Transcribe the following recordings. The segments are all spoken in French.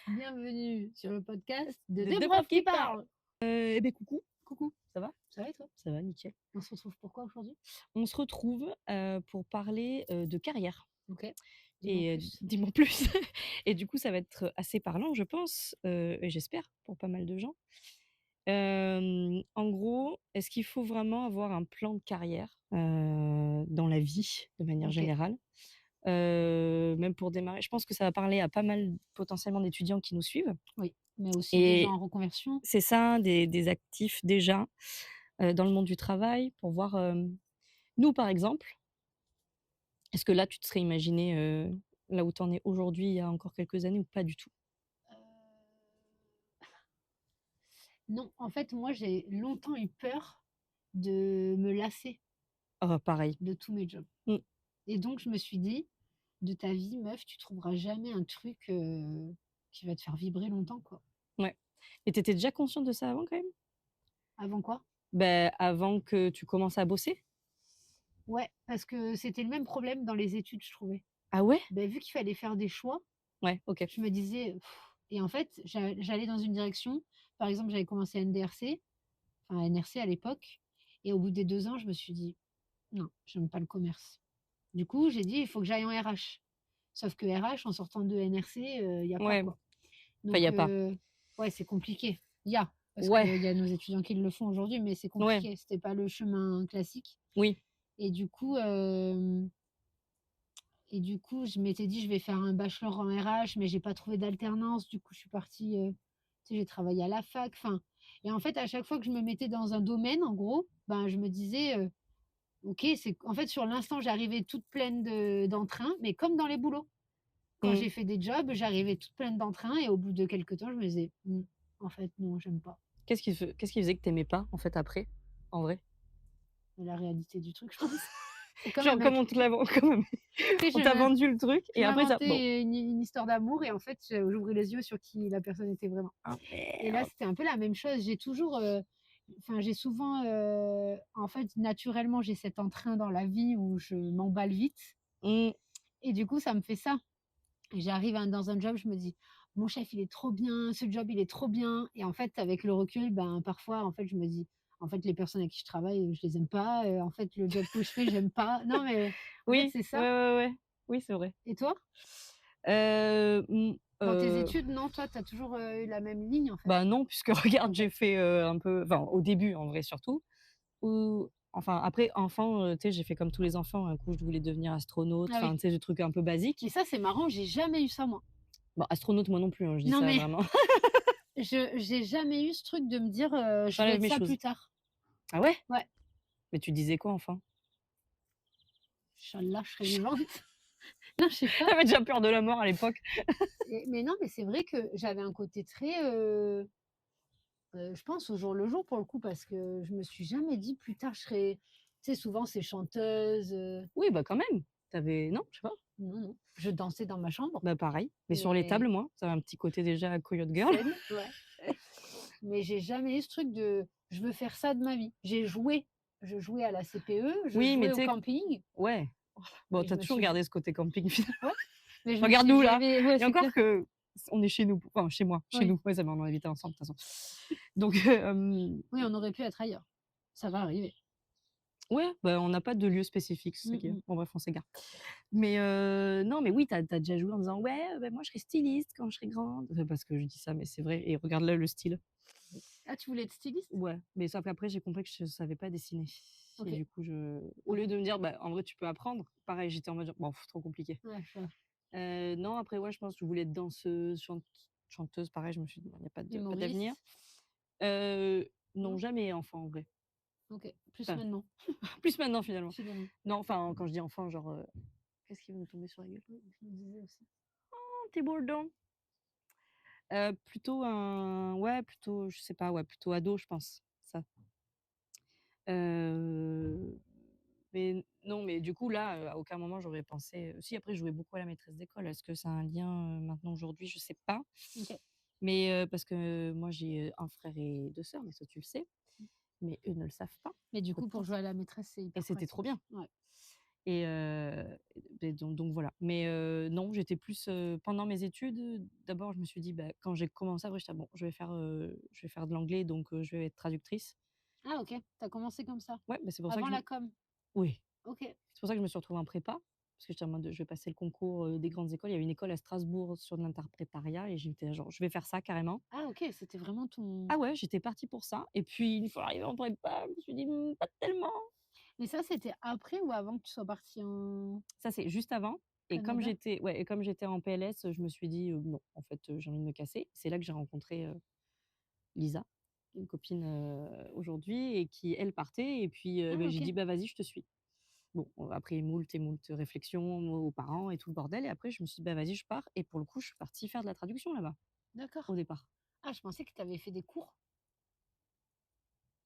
Bienvenue sur le podcast de De deux deux profs profs qui qui parlent. parlent. Eh ben coucou, Coucou, ça va? ça va et toi? Ça va, nickel. On se retrouve pourquoi aujourd'hui? On se retrouve, pour parler, de carrière Ok, dis-moi et plus. dis-moi plus. Et du coup, ça va être assez parlant, je pense, et j'espère pour pas mal de gens. En gros, est-ce qu'il faut vraiment avoir un plan de carrière, dans la vie, de manière Ok, générale? Même pour démarrer, je pense que ça va parler à pas mal, potentiellement, d'étudiants qui nous suivent oui, mais aussi des gens et en reconversion. c'est ça, des actifs déjà, dans le monde du travail pour voir, nous, par exemple, est-ce que là, tu te serais imaginé, là où tu en es aujourd'hui, il y a encore quelques années ou pas du tout? Euh, Non, en fait, moi j'ai longtemps eu peur de me lasser Oh, pareil. de tous mes jobs. Mmh, Et donc je me suis dit, de ta vie, meuf, tu trouveras jamais un truc qui va te faire vibrer longtemps, quoi. ouais. Et tu étais déjà consciente de ça avant quand même? Avant quoi? Beh, avant que tu commences à bosser? Ouais, parce que c'était le même problème dans les études, je trouvais. Ah ouais? Ben, vu qu'il fallait faire des choix, Ouais, OK. je me disais et en fait, j'allais dans une direction. Par exemple, j'avais commencé NDRC, enfin NRC à l'époque et au bout des 2 ans, je me suis dit: «Non, j'aime pas le commerce». Du coup, j'ai dit: «Il faut que j'aille en RH». Sauf que RH, en sortant de NRC, il y a pas, Ouais, quoi. enfin, il y Donc a pas. ouais, c'est compliqué. Il y a, parce Ouais, qu'il y a nos étudiants qui le font aujourd'hui, mais c'est ouais, compliqué. C'était pas le chemin classique oui. et du coup, je m'étais dit: «Je vais faire un bachelor en RH», mais j'ai pas trouvé d'alternance. Du coup, je suis partie, tu sais, j'ai travaillé à la fac, enfin et en fait, à chaque fois que je me mettais dans un domaine, en gros, ben, je me disais, «OK, c'est» en fait, sur l'instant, j'arrivais toute pleine d'entrain, mais comme dans les boulots. Quand Mmh. j'ai fait des jobs, j'arrivais toute pleine d'entrain et au bout de quelque temps, je me disais: en fait, non, j'aime pas». Qu'est-ce qui faisait que tu aimais pas, en fait, après, en vrai? Mais la réalité du truc, je pense. C'est comme un Genre, comme mec. on te l'a ven comme Tu sais, on t'a vendu le truc je et après ça bon. m'inventais une histoire d'amour et en fait, j'ouvrais les yeux sur qui la personne était vraiment. Ah Et là, merde! c'était un peu la même chose. J'ai toujours, enfin, j'ai souvent, en fait, naturellement, j'ai cet entrain dans la vie où je m'emballe vite Mmh, et du coup, ça me fait ça. Et j'arrive dans un job, je me dis: «Mon chef, il est trop bien, ce job, il est trop bien» et en fait, avec le recul, ben, parfois, en fait, je me dis: «En fait, les personnes avec qui je travaille, je les aime pas, en fait, le job que je fais, j'aime pas». Non, mais en fait, oui, c'est ouais, ça. ouais, ouais. Oui, c'est vrai. Et toi? Mmh, Dans tes études, non, toi, tu as toujours, eu la même ligne, en fait? bah, non, puisque regarde, OK. j'ai fait, un peu enfin, au début, en vrai, surtout, ou enfin, après, enfant, tu sais, j'ai fait comme tous les enfants, un coup, je voulais devenir astronaute, Ah enfin, oui. tu sais, des trucs un peu Mais basiques. ça, c'est marrant, j'ai jamais eu ça, moi. Bon, astronaute, moi non plus, hein, je dis Non, ça mais vraiment. j'ai jamais eu ce truc de me dire, «Je veux J'enlève être mes ça choses. plus tard». Ah ouais? Ouais, Mais tu disais quoi, enfant? inchallah, je serais vivante. Non, je sais pas. J'avais déjà peur de la mort à l'époque. Mais non, mais c'est vrai que j'avais un côté très, je pense au jour le jour pour le coup parce que je me suis jamais dit: «Plus tard je serai» tu sais souvent c'est chanteuse, Oui, bah, quand même. Tu avais non, je sais pas. non, non. Je dansais dans ma chambre, Bah, pareil, mais sur les tables, mais moi, ça a un petit côté déjà coyote girl. scène, ouais. Mais j'ai jamais eu ce truc de: «Je veux faire ça de ma vie». J'ai joué, je jouais à la CPE, je Oui, mais jouais tu au sais camping, ouais. Bon, mais tu je as me toujours suis gardé ce côté camping finalement. ouais, mais je me suis Regarde-nous là, jamais ouais, et c'est encore clair. que on est chez nous, enfin chez moi, chez Oui, nous. Ouais, ça va, on en habitait ensemble de toute façon. Donc oui, on aurait pu être ailleurs. Ça va arriver. ouais, bah, on n'a pas de lieu spécifique, c'est ça Mmh qui est mh. bon bref, on s'égare. Mais non, mais oui, tu as déjà joué en disant: «Ouais, bah, moi je serai styliste quand je serai grande». C'est parce que je dis ça, mais c'est vrai, et regarde là le style. Ah, tu voulais être styliste? Ouais, mais sauf qu'après j'ai compris que je savais pas dessiner et OK. du coup au lieu de me dire: «Bah, en vrai tu peux apprendre», pareil, j'étais en mode genre: «Bon, trop compliqué». Ouais, je vois. Non, après ouais, je pense que je voulais être danseuse, chanteuse, pareil, je me suis dit: «Bon, il y a pas d'avenir». Humoriste? Non, Non? jamais enfant en vrai. OK, plus Enfin, maintenant, plus maintenant finalement. finalement. Non, enfin, quand je dis enfant, genre, qu'est-ce qui va me tomber sur la gueule? Je me disais aussi. Oh, tu es bourdon. Plutôt un ouais, plutôt, je sais pas, ouais, plutôt ado, je pense, ça. Heu, mais non, mais du coup là, à aucun moment j'aurais pensé, si après je jouais beaucoup à la maîtresse d'école. Est-ce que ça a un lien, maintenant aujourd'hui? Je sais pas. OK. Mais, parce que moi j'ai, un frère et 2 sœurs, mais ça tu le sais, mais eux ne le savent pas, Mais du peu coup, de pour temps, jouer à la maîtresse, c'est et hyper c'était trop pratique. bien. Ouais. et donc voilà. Mais non, j'étais plus, pendant mes études, d'abord je me suis dit, bah, quand j'ai commencé après j'étais: «Ah bon, je vais faire de l'anglais donc je vais être traductrice». Ah OK, tu commencé comme ça? Ouais, bah, c'est pour ça que Avant je me la com? oui, OK. c'est pour ça que je me suis retrouvée en prépa, parce que j'étais en mode, je vais passer le concours, des grandes écoles. Il y avait une école à Strasbourg sur de l'interprétariat et j'étais là genre: «Je vais faire ça carrément». Ah OK, c'était vraiment ton Ah ouais, j'étais partie pour ça et puis une fois arrivée en prépa, je me suis dit: pas tellement». mais ça, c'était après ou avant que tu sois partie en Ça, c'est juste avant et Canada? comme j'étais en PLS, je me suis dit: «Non, en fait, j'ai envie de me casser». C'est là que j'ai rencontré, Lisa, une copine, aujourd'hui et qui, elle, partait et puis, Ah beh, j'ai dit: OK, «Bah, vas-y, je te suis». Bon, après moult et moult réflexions aux parents et tout le bordel et après je me suis dit: «Bah, vas-y, je pars» et pour le coup, je suis partie faire de la traduction là-bas, au d'accord. départ. Ah, je pensais que tu avais fait des cours.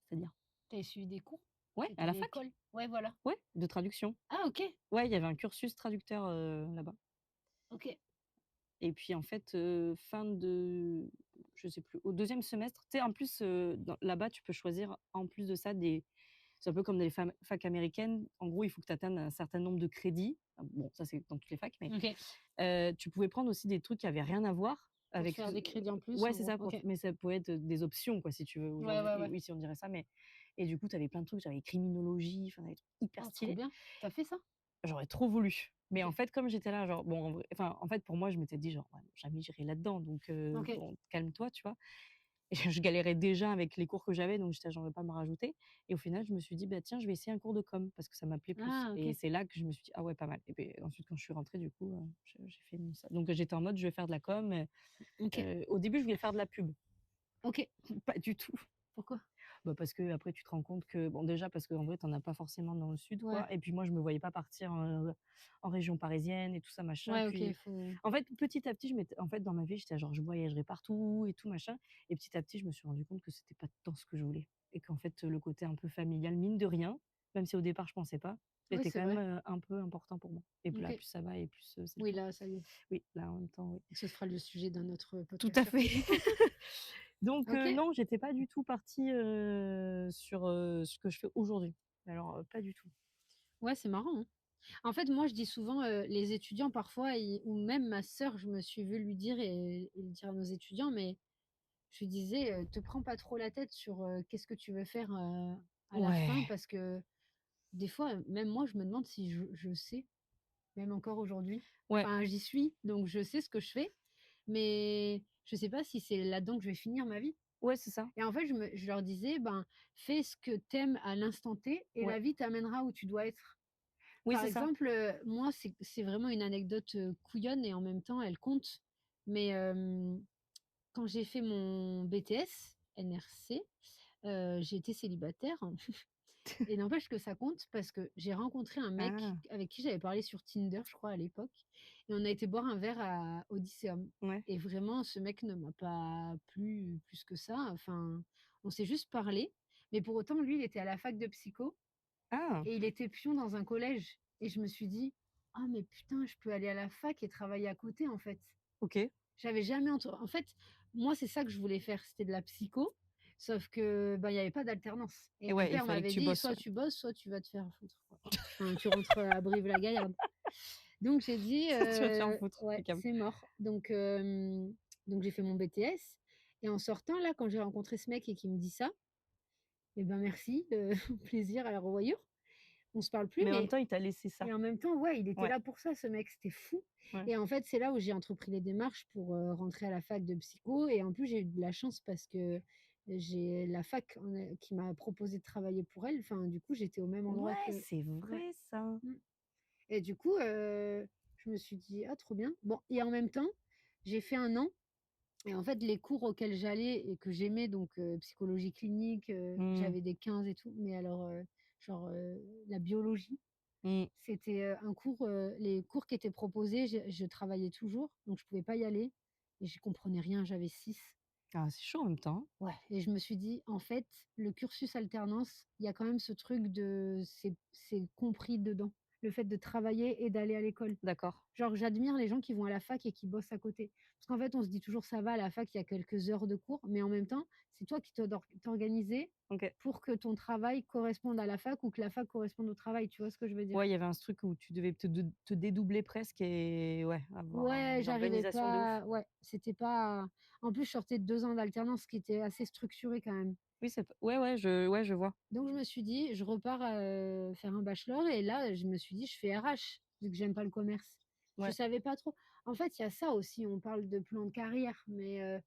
C'est-à-dire? Tu avais suivi des cours? Ouais, à C'était la fac. l'école? Ouais, voilà. Ouais, de traduction. Ah OK, Ouais, il y avait un cursus traducteur, là-bas. OK. Et puis en fait, fin de je sais plus, au deuxième semestre, tu sais, en plus, dans là-bas, tu peux choisir en plus de ça des c'est un peu comme dans les facs américaines. En gros, il faut que tu atteignes un certain nombre de crédits. Ah bon, ça, c'est dans toutes les facs, mais OK. tu pouvais prendre aussi des trucs qui avaient rien à voir Pour te avec faire des crédits en plus, ouais, en c'est gros. ça, OK. mais ça pouvait être des options, quoi, si tu veux. Ouais, Aujourd'hui, ouais, ouais. oui, si on dirait ça, mais et du coup, tu avais plein de trucs. J'avais criminologie, enfin, des trucs hyper Oh, trop stylés. bien. Tu as fait ça? J'aurais trop voulu, mais en OK. fait, comme j'étais là, genre, bon, en vrai enfin, en fait, pour moi, je m'étais dit genre: «Ouais, jamais j'irai là-dedans, donc OK. bon, calme-toi», tu vois? Et je galérais déjà avec les cours que j'avais, donc j'étais là: «J'en veux pas me rajouter» et au final, je me suis dit: «Bah, tiens, je vais essayer un cours de com» parce que ça m'appelait plus Ah et OK. c'est là que je me suis dit: «Ah ouais, pas mal» et puis ensuite, quand je suis rentrée, du coup, j'ai fait mon donc j'étais en mode: «Je vais faire de la com», OK. au début, je voulais faire de la pub, OK. pas du tout. Pourquoi? Bah, parce qu'après tu te rends compte que bon déjà parce qu'en vrai tu en as pas forcément dans le sud Ouais. quoi et puis moi je me voyais pas partir, en région parisienne et tout ça machin Ouais, OK, puis faut en fait petit à petit je m'étais en fait dans ma vie j'étais genre je voyagerais partout et tout machin et petit à petit je me suis rendu compte que c'était pas tant ce que je voulais et qu'en fait, le côté un peu familial mine de rien, même si au départ je pensais pas, oui, était c'est quand même, vrai. un peu important pour moi et là OK. plus ça va et plus, c'est le Oui, cas. là, ça y est. Oui, là en même temps oui. Ce sera le sujet d'un autre Tout podcast à fait. après, du coup. Donc OK. non, j'étais pas du tout partie, sur, ce que je fais aujourd'hui. Alors, pas du tout. Ouais, c'est marrant, hein. En fait, moi, je dis souvent, les étudiants parfois ils ou même ma sœur, je me suis vue lui dire et le dire à nos étudiants, mais je lui disais, «Te prends pas trop la tête sur, qu'est-ce que tu veux faire, à la fin?» Ouais, parce que des fois, même moi, je me demande si je sais, même encore aujourd'hui. ouais, Enfin, j'y suis, donc je sais ce que je fais, mais je sais pas si c'est là-dedans que je vais finir ma vie ouais, c'est ça. et en fait, je leur disais: «Ben, fais ce que t'aimes à l'instant T et Ouais. la vie t'amènera où tu dois être». Oui, Par c'est ça. exemple, moi, c'est vraiment une anecdote, couillonne et en même temps elle compte, mais quand j'ai fait mon BTS NRC, j'ai été célibataire et n'empêche que ça compte parce que j'ai rencontré un mec Ah, avec qui j'avais parlé sur Tinder, je crois, à l'époque et on a été boire un verre à Odysseum ouais. et vraiment ce mec ne m'a pas plu plus que ça, enfin, on s'est juste parlé, mais pour autant, lui, il était à la fac de psycho Ah! et il était pion dans un collège et je me suis dit: «Ah mais putain, je peux aller à la fac et travailler à côté, en fait». OK. J'avais jamais en fait, moi, c'est ça que je voulais faire, c'était de la psycho, sauf que, bah, il y avait pas d'alternance et Et mon ouais, il père fallait que m'avait tu dit: bosses, «Soit ouais. tu bosses, soit tu vas te faire foutre, quoi. Enfin, tu rentres, à Brive-la-Gaillarde». Donc j'ai dit: Ça, tu vas te faire foutre, «Ouais, impeccable. c'est mort». Donc j'ai fait mon BTS et en sortant là, quand j'ai rencontré ce mec et qu'il me dit ça, et ben, merci, au plaisir, à la revoyure. On se parle plus, Mais en même mais temps, il t'a laissé ça. et en même temps, ouais, il était Ouais, là pour ça, ce mec, c'était fou ouais. et en fait, c'est là où j'ai entrepris les démarches pour, rentrer à la fac de psycho et en plus, j'ai eu de la chance parce que j'ai la fac qui m'a proposé de travailler pour elle, enfin, du coup, j'étais au même endroit Ouais, que c'est ouais, vrai ça. mmh et du coup, je me suis dit: «Ah trop bien». Bon et en même temps, j'ai fait 1 an et en fait, les cours auxquels j'allais et que j'aimais donc psychologie clinique, Mmh, j'avais des 15 et tout, mais alors, genre, la biologie mmh. c'était, un cours, les cours qui étaient proposés, je travaillais toujours, donc je pouvais pas y aller et j'y comprenais rien, j'avais 6. Ah, c'est chaud en même temps. Ouais et je me suis dit: «En fait, le cursus alternance, il y a quand même ce truc de c'est compris dedans, le fait de travailler et d'aller à l'école». D'accord. genre, j'admire les gens qui vont à la fac et qui bossent à côté. Parce qu'en fait, on se dit toujours: «Ça va, à la fac, il y a quelques heures de cours», mais en même temps, c'est toi qui dois t'organiser OK. pour que ton travail corresponde à la fac ou que la fac corresponde au travail, tu vois ce que je veux dire? Ouais, il y avait un truc où tu devais te dédoubler presque et ouais, avoir Ouais, une j'arrivais organisation de ouf. pas ouais, c'était pas en plus, je sortais de 2 ans d'alternance qui était assez structuré quand même. Oui, c'est p ouais, je vois. Donc je me suis dit: «Je repars, faire un bachelor» et là, je me suis dit: «Je fais RH», vu que j'aime pas le commerce. Je Ouais, savais pas trop. En fait, il y a ça aussi, on parle de plan de carrière, mais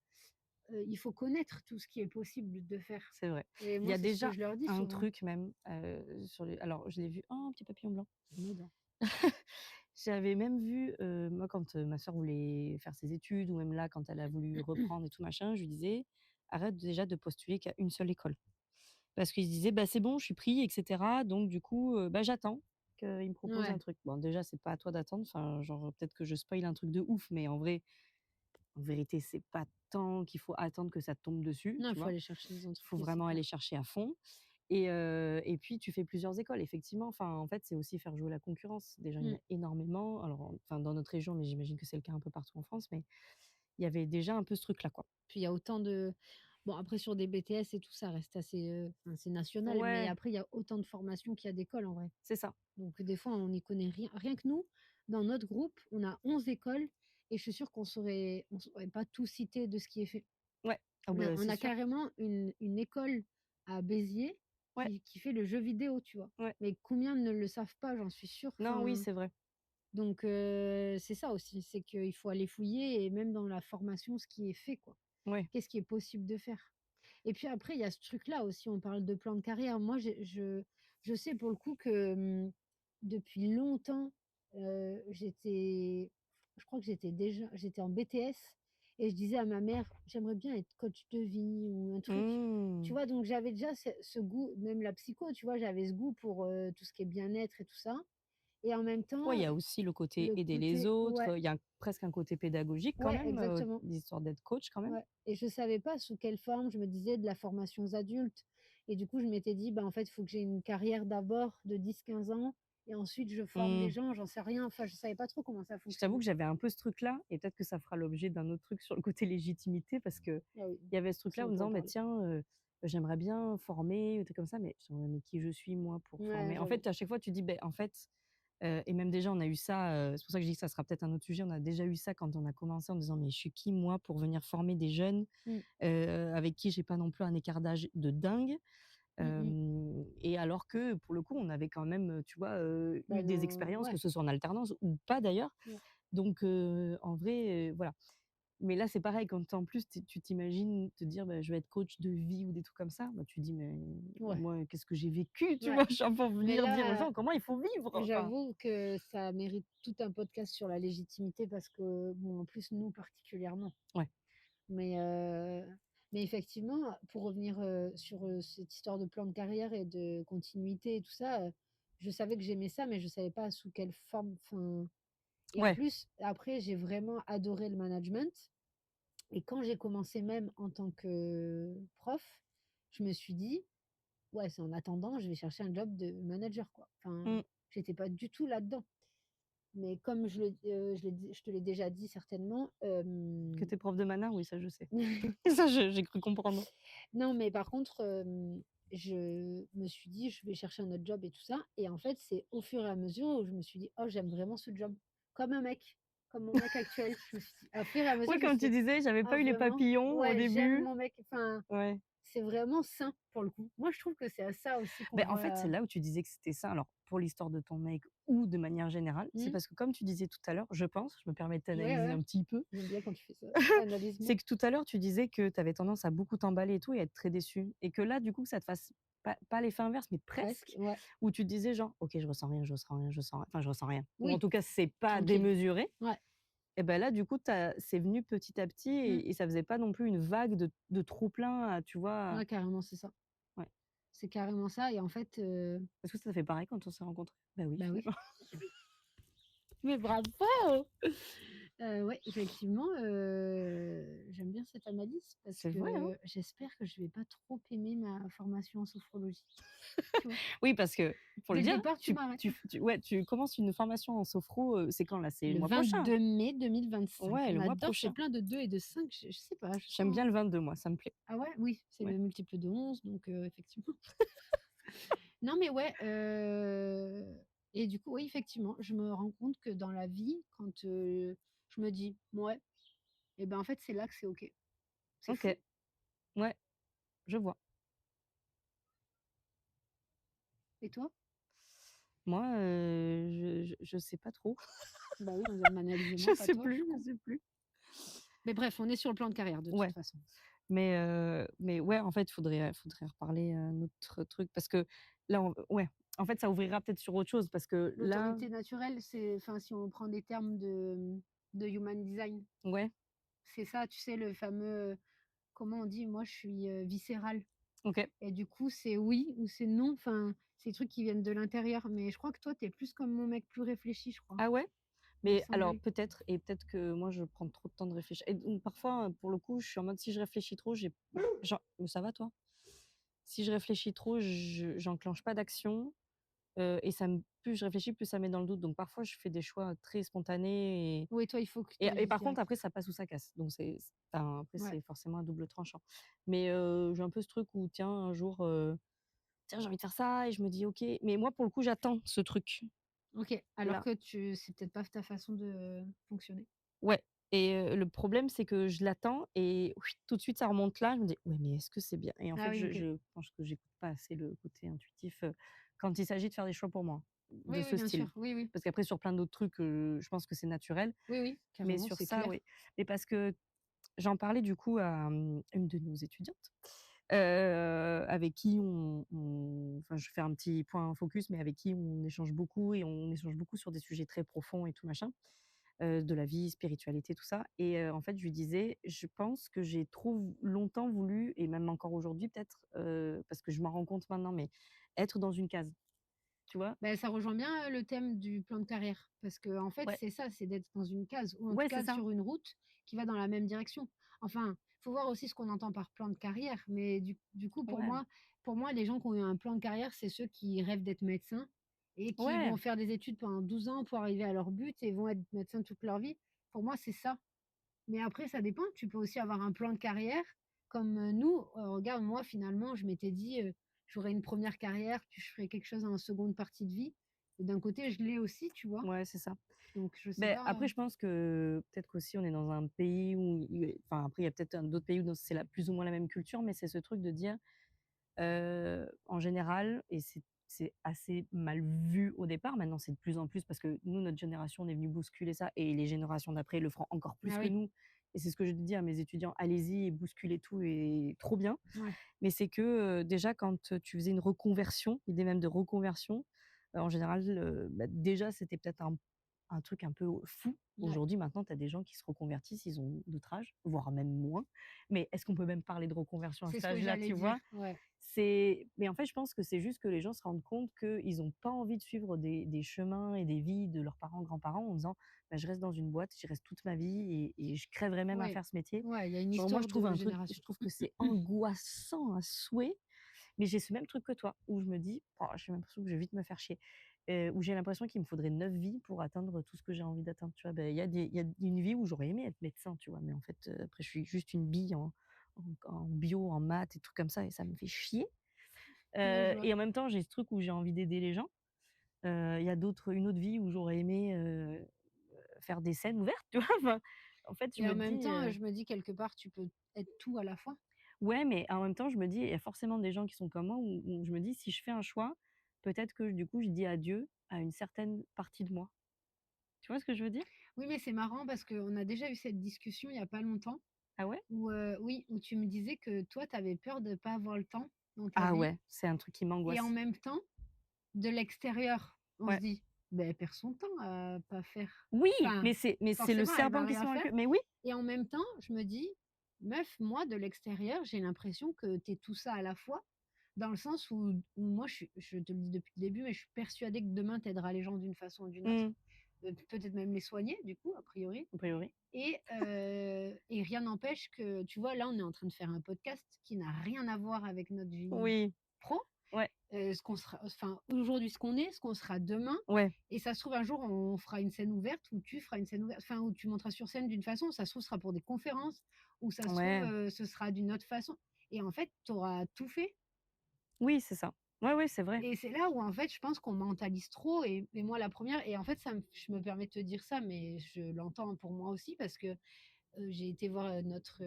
il faut connaître tout ce qui est possible de faire c'est vrai. et Il y moi, a c'est ce que déjà je leur dis un souvent. truc même, sur les alors je l'ai vu oh, un petit papillon blanc. Anodin. J'avais même vu, moi quand, ma sœur voulait faire ses études ou même là quand elle a voulu reprendre et tout machin, je lui disais: «Arrête déjà de postuler qu'à une seule école». Parce qu'ils se disaient: «Bah, c'est bon, je suis pris et cetera, donc du coup, bah, j'attends qu'il me propose un Ouais, truc». Bon déjà, c'est pas à toi d'attendre, enfin, genre, peut-être que je spoil un truc de ouf, mais en vrai, en vérité, c'est pas tant qu'il faut attendre que ça te tombe dessus, non, il tu faut vois? aller chercher les Il faut entreprises, c'est vraiment aller clair. chercher à fond et puis tu fais plusieurs écoles effectivement, enfin, en fait, c'est aussi faire jouer la concurrence. Déjà, il y en Mmh. a énormément, alors, enfin, dans notre région, mais j'imagine que c'est le cas un peu partout en France, mais il y avait déjà un peu ce truc-là, quoi. Puis il y a autant de bon après sur des BTS et tout, ça reste assez, enfin, c'est national, mais Ouais, après il y a autant de formations qu'il y a d'écoles en vrai. c'est ça. Donc des fois, on n'y connaît rien. Rien que nous, dans notre groupe, on a 11 écoles et je suis sûre on saurait pas tout citer de ce qui est fait. Ouais. Ah On a bah, on c'est a sûr. carrément une école à Béziers Ouais, qui fait le jeu vidéo, tu vois? ouais. Mais combien ne le savent pas? J'en suis sûre. Non, oui, Enfin, c'est vrai. donc c'est ça aussi, c'est qu'il faut aller fouiller et même dans la formation, ce qui est fait, quoi. Ouais. Qu'est-ce qui est possible de faire? Et puis après, il y a ce truc-là aussi, on parle de plan de carrière. Moi, je sais pour le coup que, depuis longtemps, je crois que j'étais en BTS et je disais à ma mère: «J'aimerais bien être coach de vie ou un truc». Tu Mmh. vois? Donc j'avais déjà ce goût, même la psycho, tu vois? J'avais ce goût pour, tout ce qui est bien-être et tout ça et en même Ouais, il temps, y a aussi le côté le aider les côté ouais, autres, il y a presque un côté pédagogique quand ouais, même, exactement. l'histoire d'être coach quand même. Ouais et je savais pas sous quelle forme. Je me disais de la formation aux adultes et du coup, je m'étais dit: «Bah, en fait, il faut que j'ai une carrière d'abord de 10 15 ans et ensuite je forme les Mmh. gens». J'en sais rien, enfin, je savais pas trop comment ça Je t'avoue fonctionnait. que j'avais un peu ce truc-là et peut-être que ça fera l'objet d'un autre truc sur le côté légitimité parce qu'il Ah oui, y avait ce ça, truc-là en on me peut en disant: «Bah, parler. tiens, j'aimerais bien former», ou des trucs comme ça, mais j'étais en mode: «Mais qui je suis moi pour Ouais, former?» En j'avoue. fait, à chaque fois tu dis: «Beh, en fait», et même déjà on a eu ça, c'est pour ça que je dis que ça sera peut-être un autre sujet, on a déjà eu ça quand on a commencé en disant: «Mais je suis qui moi pour venir former des jeunes, Mmh. avec qui j'ai pas non plus un écart d'âge de dingue?» Mmh mh. Et alors que pour le coup, on avait quand même, tu vois, Bah, eu des non expériences, que ouais, ce soit en alternance ou pas d'ailleurs. ouais. Donc en vrai, voilà. Mais là, c'est pareil quand en plus tu t'imagines te dire: «Bah, je vais être coach de vie» ou des trucs comme ça, bah, tu dis: «Mais Ouais, moi, qu'est-ce que j'ai vécu?» tu ouais. vois? Genre pour Mais venir dire aux là, gens comment il faut vivre, enfin. j'avoue que ça mérite tout un podcast sur la légitimité parce que, bon, en plus, nous particulièrement. Ouais, Mais mais effectivement, pour revenir, sur, cette histoire de plan de carrière et de continuité et tout ça, je savais que j'aimais ça, mais je savais pas sous quelle forme, enfin et en ouais. plus, après, j'ai vraiment adoré le management et quand j'ai commencé même en tant que prof, je me suis dit: «Ouais, c'est en attendant, je vais chercher un job de manager, quoi». Enfin, Mmh. j'étais pas du tout là-dedans. Mais comme je te l'ai déjà dit certainement, Que tu es prof de mana, oui, ça je sais. Ça, je j'ai cru comprendre. non, mais par contre, je me suis dit: «Je vais chercher un autre job et tout ça» et en fait, c'est au fur et à mesure où je me suis dit: «Oh, j'aime vraiment ce job». Comme un mec, comme mon mec actuel. Je me suis dit au fur et à mesure, Ouais, je me comme suis tu dit: disais, j'avais «Ah pas eu les vraiment? papillons au Ouais, j'aime début. mon mec». Enfin, Ouais. c'est vraiment sain pour le coup. Moi, je trouve que c'est à ça aussi qu'on Beh, en fait, c'est doit là où tu disais que c'était ça. Alors, pour l'histoire de ton mec ou de manière générale, c'est mmh? parce que comme tu disais tout à l'heure, je pense, je me permets de Ouais, t'analyser ouais, un petit peu, j'aime bien quand tu fais ça. Analyse-moi. c'est que tout à l'heure, tu disais que tu avais tendance à beaucoup t'emballer et tout et à être très déçu et que là, du coup, que ça te fasse pas l'effet inverse, mais Presque, presque, ouais. où tu te disais genre: «OK, je ressens rien, je ressens rien, je sens rien», enfin, je ressens rien ou en Oui, tout cas, c'est pas tranquille. démesuré Ouais. et ben là, du coup, c'est venu petit à petit Mmh. et ça faisait pas non plus une vague de trop plein, tu vois? Ouais, carrément, c'est ça. Ouais. C'est carrément ça et en fait, Est-ce que ça t'a fait pareil quand on s'est rencontrés? Bah oui, bah, oui. finalement. Mais bravo! Ouais, effectivement, j'aime bien bien cette analyse parce C'est vrai, hein? que j'espère que je vais pas trop aimer ma formation en sophrologie, tu vois? Oui, parce que pour le Dès le dire, départ, tu m'arrêtes. tu commences une formation en sophro, c'est quand là? C'est le Le mois prochain? 22 mai 2025. Ouais, On le mois adore, c'est prochain. plein de 2 et de 5. Je sais pas, je J'aime bien sens le 22 moi, ça me plaît. ah ouais? Oui, c'est Ouais. le multiple de 11 donc effectivement. Non mais ouais, et du coup, oui, effectivement, je me rends compte que dans la vie, quand, je me dis: «Mouais» et ben, en fait, c'est là que c'est OK. C'est OK. fou. Ouais, je vois. Et toi? Moi, je sais pas trop. Bah oui, m'analyse-moi, Je pas sais toi, plus, du je coup. sais plus. Mais bref, on est sur le plan de carrière de toute Ouais, façon. mais ouais, en fait, faudrait reparler, notre truc parce que là, on ouais, en fait, ça ouvrira peut-être sur autre chose parce que là L'autorité naturelle, c'est enfin, si on prend des termes de human design, ouais, c'est ça, tu sais, le fameux, comment on dit? Moi, je suis, viscérale OK. et du coup, c'est oui ou c'est non, enfin, c'est des trucs qui viennent de l'intérieur. Mais je crois que toi, tu es plus comme mon mec, plus réfléchi, je crois, Ah ouais? il me Mais alors semblait. peut-être et peut-être que moi je prends trop de temps de réfléchir et donc parfois, pour le coup, je suis en mode si je réfléchis trop, j'ai genre ça va toi? Si je réfléchis trop, j'enclenche pas d'action, et ça me plus je réfléchis, plus ça me met dans le doute. Donc parfois je fais des choix très spontanés Oui, toi, il faut que tu et agisses par contre direct. après ça passe ou ça casse. Donc enfin après Ouais, c'est forcément à double tranchant. Mais j'ai un peu ce truc où tiens un jour, tiens j'ai envie de faire ça et je me dis: «OK». Mais moi pour le coup j'attends ce truc OK. Alors là. que tu c'est peut-être pas ta façon de fonctionner. Ouais et le problème, c'est que je l'attends et tout de suite, ça remonte là. Je me dis: «Ouais, mais est-ce que c'est bien?» Et en Ah fait, oui, OK. je pense que j'écoute pas assez le côté intuitif, quand il s'agit de faire des choix pour moi, de Oui, oui, ce bien sûr. style. Oui, oui. Parce qu'après sur plein d'autres trucs, je pense que c'est naturel, Oui, oui, mais carrément, sur c'est ça, clair. oui. Mais parce que j'en parlais du coup à, une de nos étudiantes, avec qui enfin, je fais un petit point focus, mais avec qui on échange beaucoup et on échange beaucoup sur des sujets très profonds et tout machin, de la vie, spiritualité, tout ça et en fait, je lui disais: «Je pense que j'ai trop longtemps voulu et même encore aujourd'hui peut-être, parce que je m'en rends compte maintenant, mais être dans une case». Tu vois? Bah, ça rejoint bien, le thème du plan de carrière parce que en fait, Ouais, c'est ça, c'est d'être dans une case ou en tout ouais, c'est cas ça. sur une route qui va dans la même direction. Enfin, faut voir aussi ce qu'on entend par plan de carrière, mais du coup, Ouais, pour moi, les gens qui ont eu un plan de carrière, c'est ceux qui rêvent d'être médecins et qui ouais, vont faire des études pendant 12 ans pour arriver à leur but et vont être médecins toute leur vie. Pour moi, c'est ça. Mais après, ça dépend. Tu peux aussi avoir un plan de carrière comme, nous. Regarde, moi, finalement, je m'étais dit, j'aurai une première carrière, puis je ferai quelque chose en seconde partie de vie. Et d'un côté, je l'ai aussi, tu vois? ouais, c'est ça. Donc je sais Mais pas, après, je pense que peut-être qu'aussi on est dans un pays où enfin, après, il y a peut-être d'autres pays où c'est plus ou moins la même culture, mais c'est ce truc de dire, en général et c'est assez mal vu au départ. Maintenant, c'est de plus en plus parce que nous, notre génération, on est venu bousculer ça et les générations d'après le feront encore plus ah que oui, nous et c'est ce que je dis à mes étudiants: «Allez-y et bousculez tout et trop bien». ouais. Mais c'est que, déjà quand, tu faisais une reconversion, l'idée même de reconversion, en général, bah, déjà c'était peut-être un truc un peu fou. Ouais, Aujourd'hui, maintenant, tu as des gens qui se reconvertissent, ils ont notre âge, voire même moins. Mais est-ce qu'on peut même parler de reconversion à c'est cet ce que âge-là, j'allais tu vois? dire, ouais. Mais en fait, je pense que c'est juste que les gens se rendent compte qu'ils ont pas envie de suivre des chemins et des vies de leurs parents, grands-parents en disant: «Bah, je reste dans une boîte, j'y reste toute ma vie et je crèverais même à Ouais, faire ce métier». ouais, il y a une Genre moi, histoire de je génération. trouve que c'est angoissant à souhait, mais j'ai ce même truc que toi, où je me dis: «Oh, j'ai l'impression que je vais vite me faire chier». Où j'ai l'impression qu'il me faudrait 9 vies pour atteindre tout ce que j'ai envie d'atteindre, tu vois? Il y a une vie où j'aurais aimé être médecin, tu vois? Mais en fait, après je suis juste une bille en bio, en maths et trucs comme ça et ça me fait chier. Ouais, je vois. Et en même temps, j'ai ce truc où j'ai envie d'aider les gens. Il y a une autre vie où j'aurais aimé, faire des scènes ouvertes, tu vois? Enfin, en fait, je Et me en même dis, temps, je me dis quelque part, tu peux être tout à la fois. ouais, mais en même temps, je me dis, il y a forcément des gens qui sont comme moi où je me dis: «Si je fais un choix, peut-être que du coup, je dis adieu à une certaine partie de moi». Tu vois ce que je veux dire? Oui, mais c'est marrant parce qu'on a déjà eu cette discussion il y a pas longtemps Ah ouais? où, oui, où tu me disais que toi, tu avais peur de pas avoir le temps dans ta Ah vie ouais, c'est un truc qui et en m'angoisse. même temps, de l'extérieur, on se Ouais. dit: «Beh, elle perd son temps à pas faire». Oui, Enfin, mais c'est le forcément, elle va serpent qui se rien mord la faire queue. Mais oui! et en même temps, je me dis: «Meuf, moi, de l'extérieur, j'ai l'impression que tu es tout ça à la fois». Dans le sens où moi, je te le dis depuis le début, mais je suis persuadée que demain, tu aideras les gens d'une façon ou d'une autre. Mmh. peut-être même les soigner du coup, a priori. a priori. Et rien n'empêche que, tu vois, là, on est en train de faire un podcast qui n'a rien à voir avec notre vie Oui, pro, ouais, ce qu'on sera enfin, aujourd'hui, ce qu'on est, ce qu'on sera demain ouais, et ça se trouve, un jour, on fera une scène ouverte ou tu feras une scène ouverte, enfin, où tu monteras sur scène d'une façon, ça se trouve, ce sera pour des conférences ou ça se trouve, ouais. ce sera d'une autre façon et en fait, tu auras tout fait Oui, c'est ça. Ouais, ouais, c'est vrai. et c'est là où, en fait, je pense qu'on mentalise trop et moi la première et en fait, ça me je me permets de te dire ça, mais je l'entends pour moi aussi parce que j'ai été voir, notre,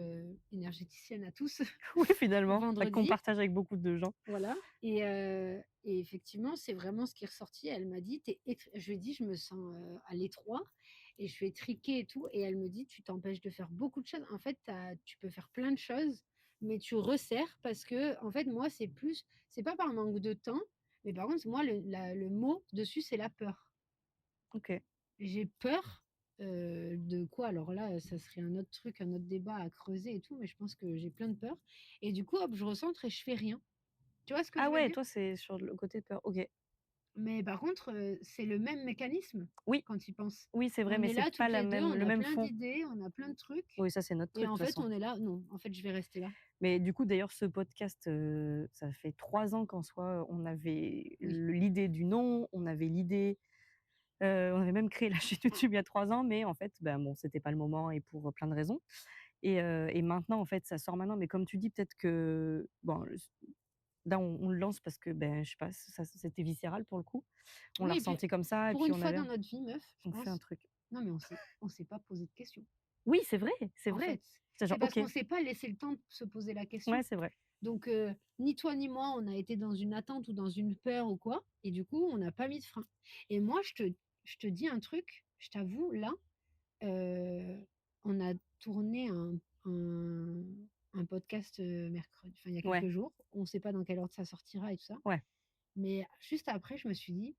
énergéticienne à tous Oui, finalement, qu'on vendredi, partage avec beaucoup de gens. voilà et effectivement, c'est vraiment ce qui est ressorti. Elle m'a dit: «Tu es» je lui ai dit: «Je me sens, à l'étroit» et je suis étriquée et tout et elle me dit: «Tu t'empêches de faire beaucoup de choses. En fait, tu peux faire plein de choses, mais tu resserres» parce que en fait, moi, c'est pas par manque de temps, mais par contre, moi, le mot dessus, c'est la peur. OK. J'ai peur, de quoi? Alors là, ça serait un autre truc, un autre débat à creuser et tout, mais je pense que j'ai plein de peur et du coup, hop, je recentre et je fais rien. Tu vois ce que Ah je veux ouais, dire? toi, c'est sur le côté peur. OK. Mais par contre, c'est le même mécanisme Oui, quand tu y penses. oui, c'est vrai, On mais est c'est là pas toutes la les 2, même on le a même plein fond. d'idées, on a plein de trucs Oui, ça, c'est notre et truc, de en toute fait, façon. on est là: «Non, en fait, je vais rester là». Mais du coup, d'ailleurs, ce podcast, ça fait 3 ans qu'en soi, on avait Oui. l'idée du nom, on avait l'idée, on avait même créé la chaîne YouTube il y a 3 ans, mais en fait, ben, bon, c'était pas le moment et pour, plein de raisons et maintenant, en fait, ça sort maintenant, mais comme tu dis, peut-être que bon, là, on le lance parce que, ben, je sais pas, ça c'était viscéral pour le coup. On l'a Oui et puis, ressenti comme ça et pour puis une on fois avait dans notre vie, meuf, je on fait un pense truc. non, mais on s'est pas posé de questions, Oui, c'est en vrai. fait. C'est genre C'est parce OK. qu'on s'est pas laissé le temps de se poser la Ouais, question. c'est vrai. Donc, ni toi ni moi, on a été dans une attente ou dans une peur ou quoi et du coup, on n'a pas mis de frein et moi, je te dis un truc, je t'avoue, là, heu, on a tourné un un podcast, mercredi enfin, il y a Ouais, quelques jours. On ne sait pas dans quelle ordre ça sortira et tout ça, ouais, mais juste après, je me suis dit: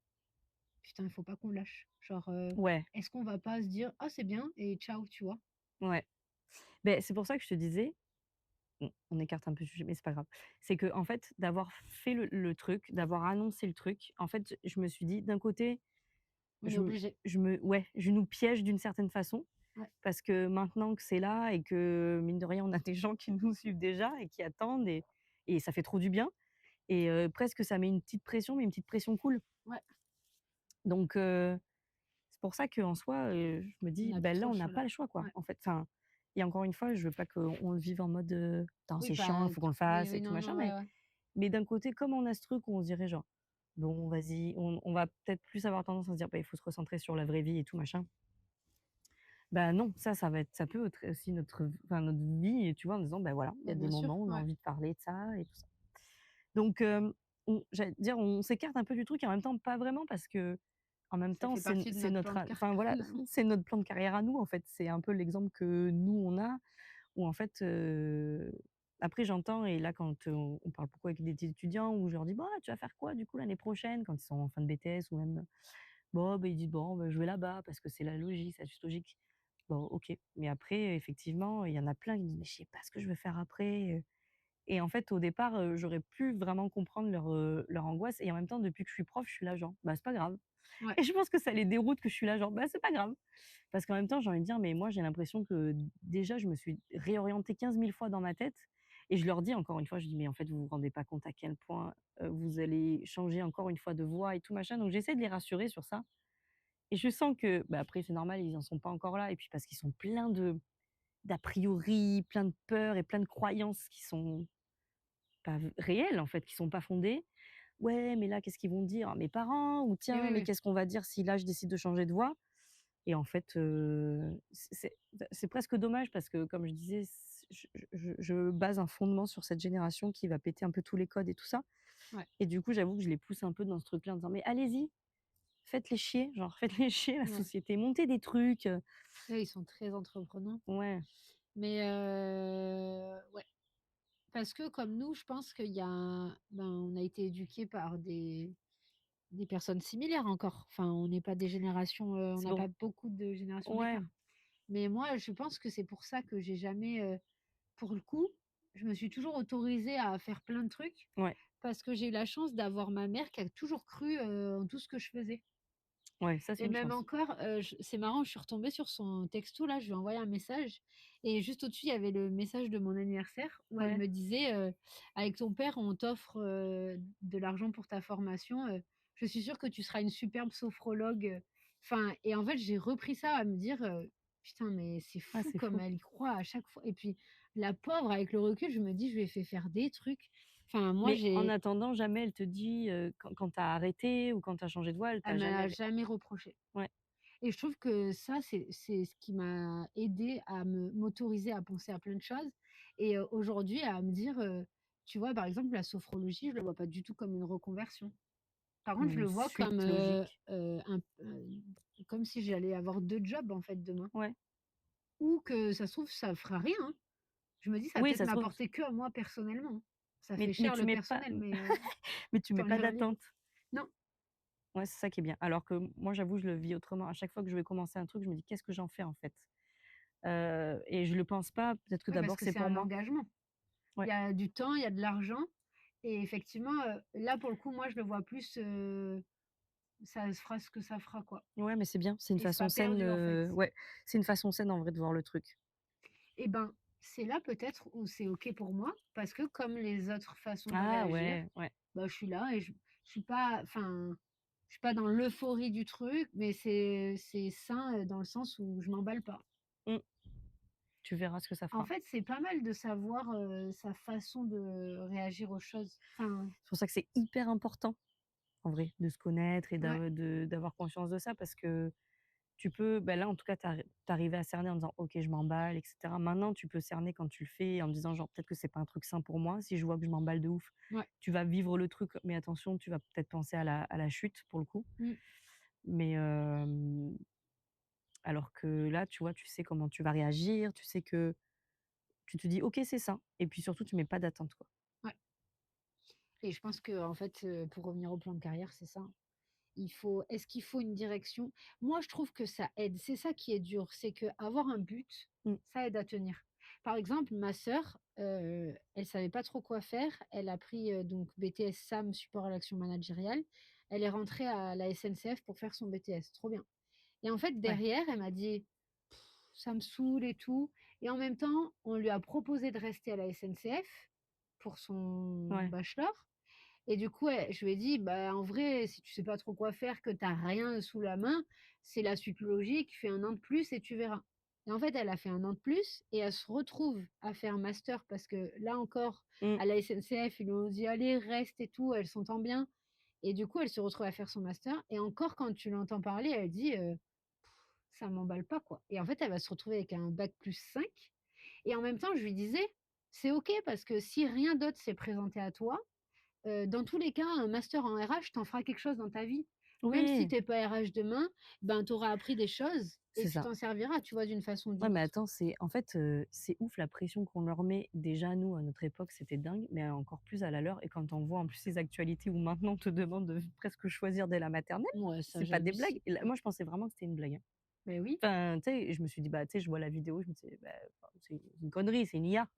«Putain, il faut pas qu'on lâche». Genre, ouais, est-ce qu'on va pas se dire: «Ah, c'est bien et ciao», tu vois? ouais. Beh, c'est pour ça que je te disais, on écarte un peu le sujet, mais c'est pas grave. C'est qu'en fait, d'avoir fait le truc, d'avoir annoncé le truc, en fait, je me suis dit d'un côté, On est je me obligé. je nous piège d'une certaine façon, Ouais, parce que maintenant que c'est là et que mine de rien, on a des gens qui nous suivent déjà et qui attendent et ça fait trop du bien et presque ça met une petite pression, mais une petite pression cool. ouais, Donc c'est pour ça qu'en soi, je me on dis: n'a plus «Bah, là, trop le on n'a choix, là. pas le choix, quoi», Ouais. en fait. Enfin et encore une fois, je veux pas qu'on le vive en mode, «Attends, Oui, c'est chiant, il pas faut qu'on le oui, fasse et oui, tout non, machin», non, ouais, ouais. mais d'un côté, comme on a ce truc où on se dirait genre: «Bon, vas-y», on va peut-être plus avoir tendance à se dire: «Bah, il faut se recentrer sur la vraie vie et tout machin». Bah, non, ça va être ça peut être aussi notre vie et tu vois, en disant: «Bah, voilà, il y Bah, a des bien sûr, moments où on a ouais. envie de parler de ça et tout ça». Donc j'allais dire, on s'écarte un peu du truc et en même temps pas vraiment parce que en même Ça temps, fait partie de c'est notre plan notre de a enfin carrière voilà, finalement. c'est notre plan de carrière à nous, en fait. C'est un peu l'exemple que nous, on a où en fait, après j'entends et là quand, on parle beaucoup avec des étudiants où je leur dis: «Bah, tu vas faire quoi du coup l'année prochaine?» quand ils sont en fin de BTS ou même, bon, bah, ils disent: «Bon, bah, je vais là-bas parce que c'est la logique, c'est la suite logique». Bon, OK, mais après effectivement, il y en a plein qui disent: «Mais je sais pas ce que je veux faire après», et en fait, au départ, j'aurais pu vraiment comprendre leur angoisse et en même temps, depuis que je suis prof, je suis là genre: «Bah, c'est pas grave» Ouais, et je pense que ça les déroute que je suis là genre: «Bah, c'est pas grave». Parce qu'en même temps, j'ai envie de dire, mais moi, j'ai l'impression que déjà, je me suis réorientée 15 000 fois dans ma tête et je leur dis encore une fois, je dis: «Mais en fait, vous vous rendez pas compte à quel point, vous allez changer encore une fois de voix et tout machin», donc j'essaie de les rassurer sur ça et je sens que, bah, après c'est normal, ils en sont pas encore là et puis parce qu'ils sont pleins de d'a priori, plein de peurs et plein de croyances qui sont pas réelles, en fait, qui sont pas fondées. «Ouais, mais là, qu'est-ce qu'ils vont dire mes parents?» ou et «Tiens, oui, mais oui. qu'est-ce qu'on va dire si là, je décide de changer de voix?» et en fait, c'est presque dommage parce que comme je disais, je base un fondement sur cette génération qui va péter un peu tous les codes et tout ça Ouais. et du coup, j'avoue que je les pousse un peu dans ce truc-là en disant: «Mais allez-y, faites-les chier, genre faites-les chier la Ouais. société, montez des trucs, Eux, ils sont très entreprenants. ouais, Mais ouais, parce que comme nous, je pense qu'il y a ben, on a été éduqués par des personnes similaires encore. Enfin, on n'est pas des générations, on c'est n'a bon, pas beaucoup de générations ouais, d'écart. Mais moi, je pense que c'est pour ça que j'ai jamais, pour le coup, je me suis toujours autorisée à faire plein de trucs ouais, parce que j'ai eu la chance d'avoir ma mère qui a toujours cru, en tout ce que je faisais. Ouais, ça, c'est Et une même chance. encore, je c'est marrant, je suis retombée sur son texto là, je lui ai envoyé un message et juste au-dessus, il y avait le message de mon anniversaire où elle Ouais. me disait, «Avec ton père, on t'offre, de l'argent pour ta formation, je suis sûre que tu seras une superbe sophrologue», enfin et en fait, j'ai repris ça à me dire, «Putain, mais c'est Ah, fou c'est comme fou. elle y croit à chaque fois» et puis la pauvre, avec le recul, je me dis: «Je lui ai fait faire des trucs». Enfin moi, Mais en j'ai attendant, jamais elle te dit, quand tu as arrêté ou quand tu as changé de voie, elle elle t'a me l'a jamais jamais reproché. ouais. Et je trouve que ça, c'est ce qui m'a aidée à m'autoriser à penser à plein de choses et aujourd'hui à me dire, tu vois, par exemple, la sophrologie, je le vois pas du tout comme une reconversion. Par contre, je Une le vois comme, suite logique. comme si j'allais avoir 2 jobs, en fait, demain Ouais. ou que ça se trouve, ça fera rien, hein. Je me dis: «Ça va Oui, peut-être ça se trouve m'apporter que à moi personnellement, hein». Ça fait mais cher tu le mets pas personnel, mais mais tu je mets pas t'enlèverai rien. d'attente. Non, Ouais, c'est ça qui est bien. Alors que moi, j'avoue, je le vis autrement. À chaque fois que je vais commencer un truc, je me dis: «Qu'est-ce que j'en fais, en fait?» Et je le pense pas, peut-être que oui, parce d'abord que c'est c'est pour un moi. engagement. Il Ouais. y a du temps, il y a de l'argent et effectivement, là, pour le coup, moi, je le vois plus, ça se fera ce que ça fera, quoi Ouais, mais c'est bien, c'est une et c'est façon pas saine, perdu, en fait ouais, c'est une façon saine en vrai de voir le truc. et ben, c'est là peut-être où c'est OK pour moi parce que comme les autres façons de Ah réagir, ouais, ouais. bah, je suis là et je suis pas enfin, je suis pas dans l'euphorie du truc, mais c'est sain, dans le sens où je m'emballe pas. Mmh. Tu verras ce que ça En fera. fait, c'est pas mal de savoir, sa façon de réagir aux choses. Enfin, C'est pour ça que c'est hyper important, en vrai, de se connaître et ouais, d'avoir conscience de ça parce que tu peux bah, là, en tout cas, tu arrivé à cerner en disant: «OK, je m'emballe» et cetera. Maintenant, tu peux cerner quand tu le fais en disant genre: «Peut-être que c'est pas un truc sain pour moi». Si je vois que je m'emballe de ouf, ouais, tu vas vivre le truc, mais attention, tu vas peut-être penser à la chute pour le coup. mmh. Mais alors que là, tu vois, tu sais comment tu vas réagir, tu sais que tu te dis: «OK, c'est ça» et puis surtout, tu mets pas d'attente, quoi. Ouais et je pense qu'en fait, pour revenir au plan de carrière, c'est ça. Est-ce qu'il faut une direction? Moi, je trouve que ça aide. C'est ça qui est dur, c'est qu'avoir un but, Mmh. ça aide à tenir. Par exemple, ma sœur, elle savait pas trop quoi faire. Elle a pris, donc BTS SAM, support à l'action managériale. Elle est rentrée à la SNCF pour faire son BTS, trop bien et en fait, Ouais, derrière, elle m'a dit: «Ça me saoule et tout» et en même temps, on lui a proposé de rester à la SNCF pour son ouais. bachelor et du coup, je lui ai dit: «Bah, en vrai, si tu sais pas trop quoi faire, que tu as rien sous la main, c'est la suite logique, fais un an de plus et tu verras» et en fait, elle a fait un an de plus et elle se retrouve à faire un master parce que là encore, Mmh. à la SNCF, ils lui ont dit: «Allez, reste et tout», elle s'entend bien et du coup, elle se retrouve à faire son master et encore quand tu l'entends parler, elle dit, «Ça m'emballe pas, quoi» et en fait, elle va se retrouver avec un bac+5 et en même temps, je lui disais: «C'est OK parce que si rien d'autre s'est présenté à toi, dans tous les cas, un master en RH, tu en feras quelque chose dans ta vie. Même si Oui, tu es pas RH demain, ben, tu auras appris des choses et c'est tu ça. t'en serviras, tu vois, d'une façon ou Ouais, d'une mais autre. attends, c'est en fait, c'est ouf la pression qu'on leur met. Déjà, nous, à notre époque, c'était dingue, mais encore plus à la leur et quand on voit en plus ces actualités où maintenant on te demande de presque choisir dès la maternelle, Ouais, ça c'est pas des blagues j'hallucine. et là, moi, je pensais vraiment que c'était une blague, hein. Beh, oui. Enfin, tu sais, je me suis dit: «Bah, tu sais», je vois la vidéo, je me dis: «Bah, enfin, c'est une connerie, c'est une IA»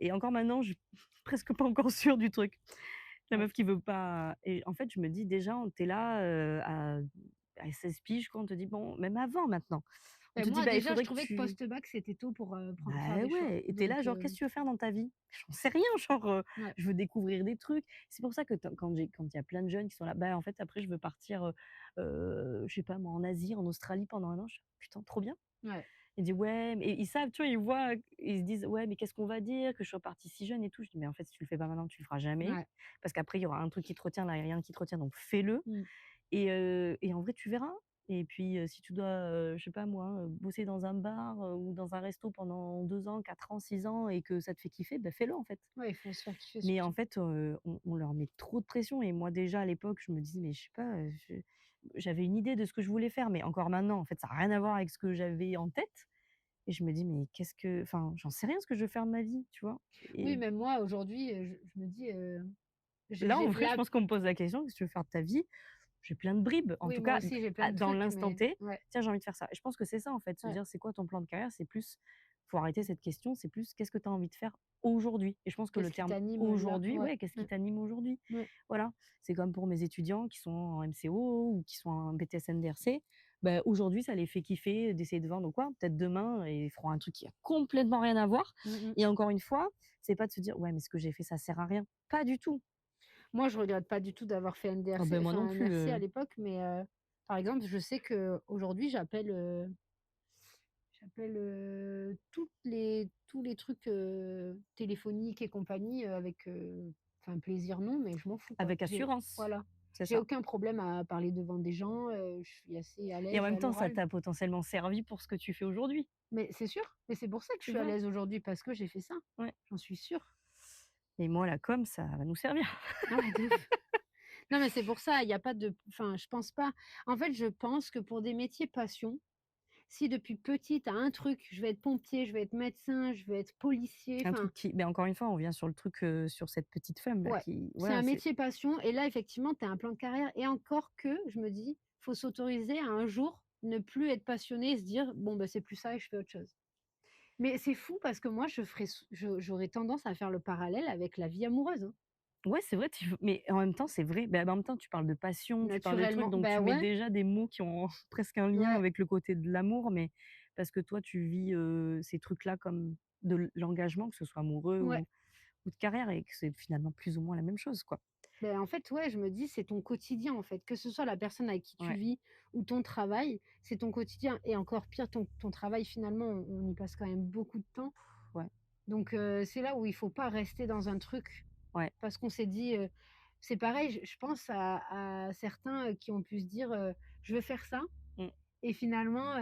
et encore maintenant, je suis presque pas encore sûre du truc. La Ouais. meuf qui veut pas et en fait, je me dis déjà, tu es là, à 16 piges quoi, on te dit: «Bon» même avant maintenant, on Beh, te dit: moi, «Bah, il déjà, je faudrait que trouvais que tu» post-bac, c'était tôt pour, faire bah, des choix. ouais et tu es là Donc genre: «Qu'est-ce que tu veux faire dans ta vie?» «J'en sais rien», genre, ouais. je veux découvrir des trucs. C'est pour ça que quand il y a plein de jeunes qui sont là: «Bah, en fait, après je veux partir, je sais pas moi, en Asie, en Australie pendant un an». Je fais: «Putain, trop bien». Ouais. Il dit: «Ouais» mais ils savent, tu vois, ils voient, ils se disent: «Ouais, mais qu'est-ce qu'on va dire? Que je sois partie si jeune et tout». Je dis: «Mais en fait, si tu le fais pas maintenant, tu le feras jamais, Ouais. parce qu'après il y aura un truc qui te retient, là, il y a rien qui te retient, donc fais-le Mmh. et en vrai, tu verras et puis, si tu dois, je sais pas moi, bosser dans un bar, ou dans un resto pendant 2 ans, 4 ans, 6 ans et que ça te fait kiffer, bah, fais-le, en fait». Ouais, il faut se faire kiffer Mais en surtout. fait, on leur met trop de pression et moi déjà à l'époque, je me disais: «Mais je sais pas, j'avais une idée de ce que je voulais faire, mais encore maintenant, en fait, ça a rien à voir avec ce que j'avais en tête et je me dis: «Mais qu'est-ce que» enfin, j'en sais rien ce que je veux faire de ma vie, tu vois? Oui, Et même moi, aujourd'hui, je me dis, là, en j'ai vrai, je là pense qu'on me pose la question: «Qu'est-ce que tu veux faire de ta vie?» j'ai plein de bribes. En oui, tout moi cas, aussi, j'ai plein de dans trucs, l'instant mais T, ouais, tiens, j'ai envie de faire ça et je pense que c'est ça, en fait, se ouais. dire: «C'est quoi ton plan de carrière?» c'est plus faut arrêter cette question, c'est plus: «Qu'est-ce que tu as envie de faire aujourd'hui?» et je pense que le Qu'est-ce qui terme t'anime, là? «aujourd'hui», Ouais, ouais, qu'est-ce qui ouais, t'anime aujourd'hui? ouais. Voilà, c'est comme pour mes étudiants qui sont en MCO ou qui sont en BTS NDRC, bah, aujourd'hui, ça les fait kiffer d'essayer de vendre ou quoi. Peut-être demain, ils feront un truc qui a complètement rien à voir Mmh mh. et encore une fois, c'est pas de se dire: «Ouais, mais ce que j'ai fait, ça sert à rien». Pas du tout. Moi, je regrette pas du tout d'avoir fait Ah NDRC, ben moi non enfin plus, NRC à l'époque, mais par exemple, je sais qu'aujourd'hui, j'appelle tous les trucs, téléphoniques et compagnie, avec, enfin plaisir non, mais je m'en fous quoi. avec assurance, Voilà. c'est J'ai ça. aucun problème à parler devant des gens, je suis assez à Et en l'aise même à temps, ça l'oral. t'a potentiellement servi pour ce que tu fais aujourd'hui, Mais c'est sûr, mais c'est pour ça que je tu suis à vois? l'aise aujourd'hui parce que j'ai fait ça, Ouais. j'en suis sûre. Et moi, la com, ça va nous servir. Ah ouais, de ouf. Non, mais c'est pour ça, il y a pas de enfin, je pense pas en fait, je pense que pour des métiers passion, si depuis petit, tu as un truc: «Je vais être pompier, je vais être médecin, je vais être policier», Un enfin truc qui mais encore une fois, on revient sur le truc, sur cette petite femme là ouais, qui c'est voilà, un c'est métier passion et là, effectivement, tu as un plan de carrière et encore que, je me dis: «Faut s'autoriser à un jour ne plus être passionné et se dire: "Bon, bah, c'est plus ça et je fais autre chose"». Mais c'est fou parce que moi, je ferais s je j'aurais tendance à faire le parallèle avec la vie amoureuse, hein, ouais, c'est vrai, mais en même temps, c'est vrai. Bah, en même temps, tu parles de passion, tu parles de trucs, naturellement. donc Bah, tu mets ouais, déjà des mots qui ont presque un lien ouais, avec le côté de l'amour, mais parce que toi, tu vis, ces trucs-là comme de l'engagement, que ce soit amoureux ouais. ou de carrière et que c'est finalement plus ou moins la même chose, quoi. Beh, en fait, ouais, je me dis: «C'est ton quotidien, en fait». Que ce soit la personne avec qui tu Ouais, vis ou ton travail, c'est ton quotidien et encore pire, ton travail, finalement, on y passe quand même beaucoup de temps. ouais, Donc c'est là où il faut pas rester dans un truc ouais. parce qu'on s'est dit, c'est pareil, je pense à certains, qui ont pu se dire, «Je veux faire ça» Mmh, et finalement,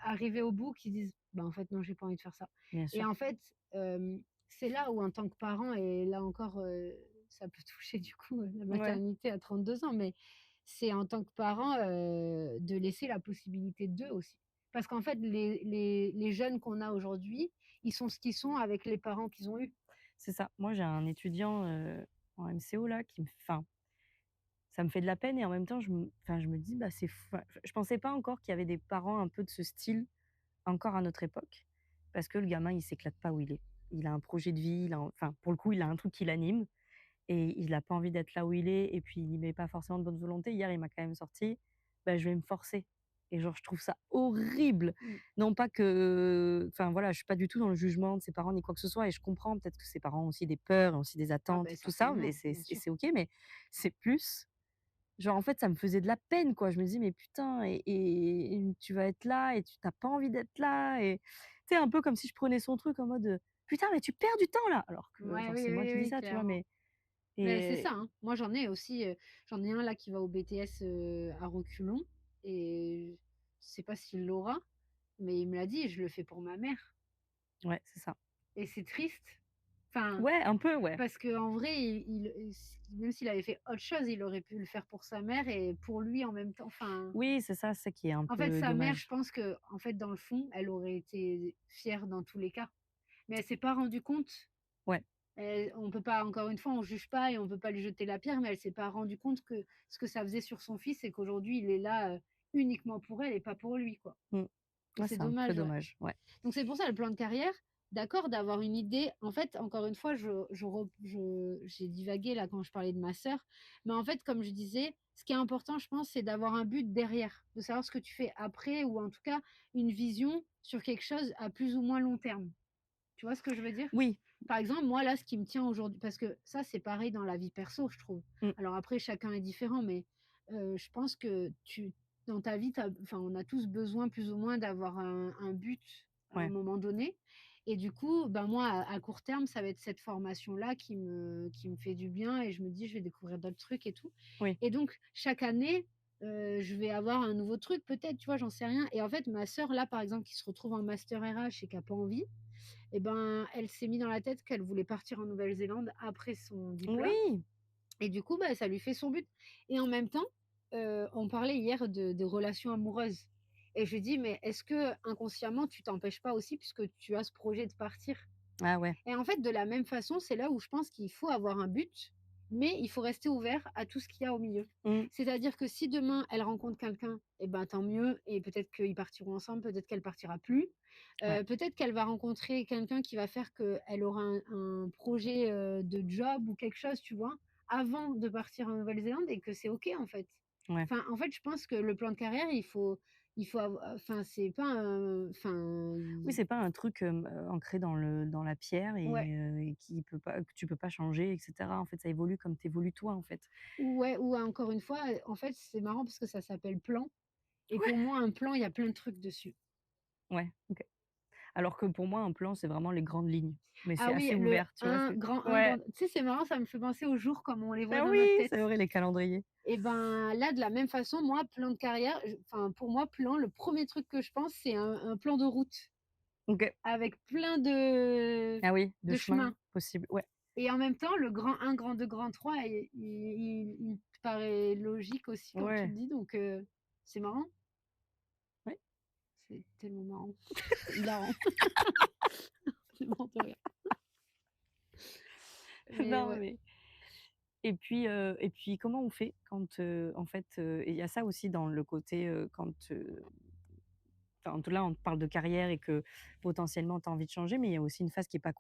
arriver au bout, qui disent: «Bah, en fait, non, j'ai pas envie de faire ça» bien et sûr. en fait, c'est là où en tant que parent et là encore, ça peut toucher du coup, la Ouais, maternité à 32 ans, mais c'est en tant que parent, de laisser la possibilité d'eux aussi. Parce qu'en fait, les jeunes qu'on a aujourd'hui, ils sont ce qu'ils sont avec les parents qu'ils ont eus. c'est ça. Moi, j'ai un étudiant, en MCO là qui me enfin, ça me fait de la peine et en même temps, je me dis: «Bah, c'est fou». Enfin, je pensais pas encore qu'il y avait des parents un peu de ce style, encore à notre époque, parce que le gamin, il s'éclate pas où il est. Il a un projet de vie, il a enfin, pour le coup, il a un truc qui l'anime et il a pas envie d'être là où il est et puis il y met pas forcément de bonne volonté. Hier, il m'a quand même sorti: «Bah, je vais me forcer» et genre, je trouve ça horrible. Mmh. Non pas que enfin, voilà, je suis pas du tout dans le jugement de ses parents ni quoi que ce soit et je comprends peut-être que ses parents ont aussi des peurs et aussi des Ah attentes beh, et tout ça et certainement, bien sûr. c'est OK, mais c'est plus genre, en fait, ça me faisait de la peine, quoi. Je me dis: «Mais putain et tu vas être là et tu pas envie d'être là» et tu sais, un peu comme si je prenais son truc en mode, «Putain, mais tu perds du temps là!» alors que, Ouais, genre, oui, c'est moi oui, qui dis oui, ça, tu vois? clairement. Mais Mais c'est ça, et hein. Moi, j'en ai aussi, j'en ai un là qui va au BTS, à reculons et je sais pas s'il l'aura, mais il me l'a dit: «Je le fais pour ma mère» ouais, c'est ça. et c'est triste. Enfin, Ouais, un peu, ouais. parce qu'en vrai, même s'il avait fait autre chose, il aurait pu le faire pour sa mère et pour lui en même temps. Enfin, Oui, c'est ça, c'est qui est un en fait, peu sa mère, je dommage. pense que en fait, dans le fond, elle aurait été fière dans tous les cas, mais elle s'est pas rendue compte. Ouais, On peut pas encore une fois, on juge pas et on peut pas lui jeter la pierre, mais elle s'est pas rendue compte que ce que ça faisait sur son fils et qu'aujourd'hui il est là, uniquement pour elle et pas pour lui, quoi mmh. et Ouais, c'est c'est un peu dommage, ouais. dommage, ouais. Donc c'est pour ça le plan de carrière, d'accord, d'avoir une idée en fait, encore une fois, j'ai divagué là quand je parlais de ma sœur, mais en fait, comme je disais, ce qui est important, je pense, c'est d'avoir un but derrière, de savoir ce que tu fais après ou en tout cas une vision sur quelque chose à plus ou moins long terme. Tu vois ce que je veux dire? Oui, Par exemple, moi, là, ce qui me tient aujourd'hui parce que ça, c'est pareil dans la vie perso, je trouve. mmh, Alors après, chacun est différent, mais je pense que tu dans ta vie, enfin, on a tous besoin plus ou moins d'avoir un but à un ouais, moment donné et du coup, ben, moi, à court terme, ça va être cette formation-là qui me fait du bien et je me dis: «Je vais découvrir d'autres trucs et tout» oui, et donc chaque année, je vais avoir un nouveau truc peut-être, tu vois? J'en sais rien et en fait, ma sœur, là, par exemple, qui se retrouve en master RH et qui a pas envie, et ben, elle s'est mis dans la tête qu'elle voulait partir en Nouvelle-Zélande après son diplôme oui! et du coup, bah, ça lui fait son but et en même temps, on parlait hier de relations amoureuses et je lui dis: «Mais est-ce que inconsciemment tu t'empêches pas aussi puisque tu as ce projet de partir?» Ah ouais, et en fait, de la même façon, c'est là où je pense qu'il faut avoir un but mais il faut rester ouvert à tout ce qu'il y a au milieu. Mmh. C'est-à-dire que si demain elle rencontre quelqu'un, et ben, tant mieux et peut-être qu'ils partiront ensemble, peut-être qu'elle partira plus. Ouais, Peut-être qu'elle va rencontrer quelqu'un qui va faire qu'elle aura un projet, de job ou quelque chose, tu vois? Avant de partir en Nouvelle-Zélande et que c'est OK, en fait. ouais. Enfin, en fait, je pense que le plan de carrière, il faut enfin, c'est pas un enfin, Oui, il c'est pas un truc, ancré dans la pierre ouais. et qui peut pas que tu peux pas changer et cetera. En fait, ça évolue comme tu évolues toi, en fait. Ouais, ou encore une fois, en fait, c'est marrant parce que ça s'appelle plan et Ouais. pour moi, un plan, il y a plein de trucs dessus. Ouais, OK. Alors que pour moi, un plan, c'est vraiment les grandes lignes, mais c'est Ah oui, assez le ouvert, tu vois? un C'est grand un ouais. grand tu sais, c'est marrant, ça me fait penser aux jours comme on les voit Ah dans notre oui, tête c'est vrai, les calendriers. et ben, là, de la même façon, moi, plan de carrière, enfin, pour moi, plan, le premier truc que je pense, c'est un plan de route OK. avec plein de Ah oui, de de chemin chemins possible, ouais. et en même temps, le grand un, grand 2, grand 3, il te paraît logique aussi, comme tu le Ouais, dis, donc c'est marrant. ouais. C'est tellement marrant. C'est hilarant. C'est mort de rire. Mais Non, ouais. mais et puis comment on fait quand, en fait, et il y a ça aussi dans le côté, quand, enfin, là, on parle de carrière et que potentiellement tu as envie de changer, mais il y a aussi une phase qui est pas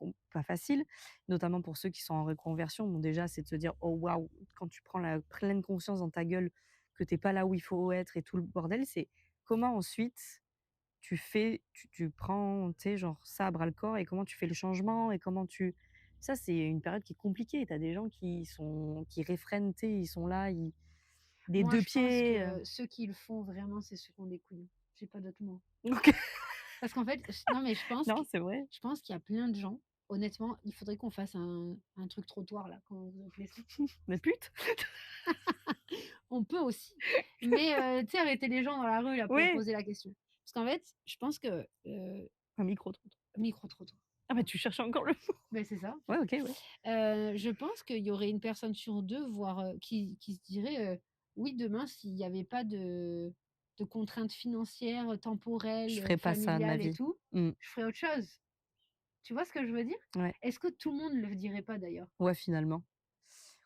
facile, notamment pour ceux qui sont en reconversion. Bon, déjà, c'est de se dire: «Oh waouh!» quand tu prends la pleine conscience dans ta gueule que tu es pas là où il faut être et tout le bordel, c'est comment ensuite tu prends, tu sais, genre ça à bras le corps et comment tu fais le changement et comment tu ça, c'est une période qui est compliquée. Tu as des gens qui réfrènent, tu sais, ils sont là, ils des Moi, 2 je pense pieds, que ceux qui le font vraiment, c'est ceux qui ont des couilles. J'ai pas d'autre mot. OK. Parce qu'en fait, non, mais Non, c'est vrai. je pense qu'il y a plein de gens, honnêtement, il faudrait qu'on fasse un truc trottoir là, comment vous appelez ça? Mais pute! On peut aussi, mais tu sais, arrêter les gens dans la rue là pour Oui, poser la question. Parce qu'en fait, je pense que, un micro-trottoir. micro-trottoir, Ah bah, tu cherches encore le mot. mais c'est ça en Ouais, fait. OK, ouais. Je pense qu'il y aurait une personne sur 2, voire, qui se dirait, «Oui, demain, s'il y avait pas de contraintes financières, Je temporelles, ferai pas ça de ma familiales et vie. tout, Mmh. je ferais autre chose». Tu vois ce que je veux dire? Ouais. Est-ce que tout le monde le dirait pas d'ailleurs? Ouais, finalement.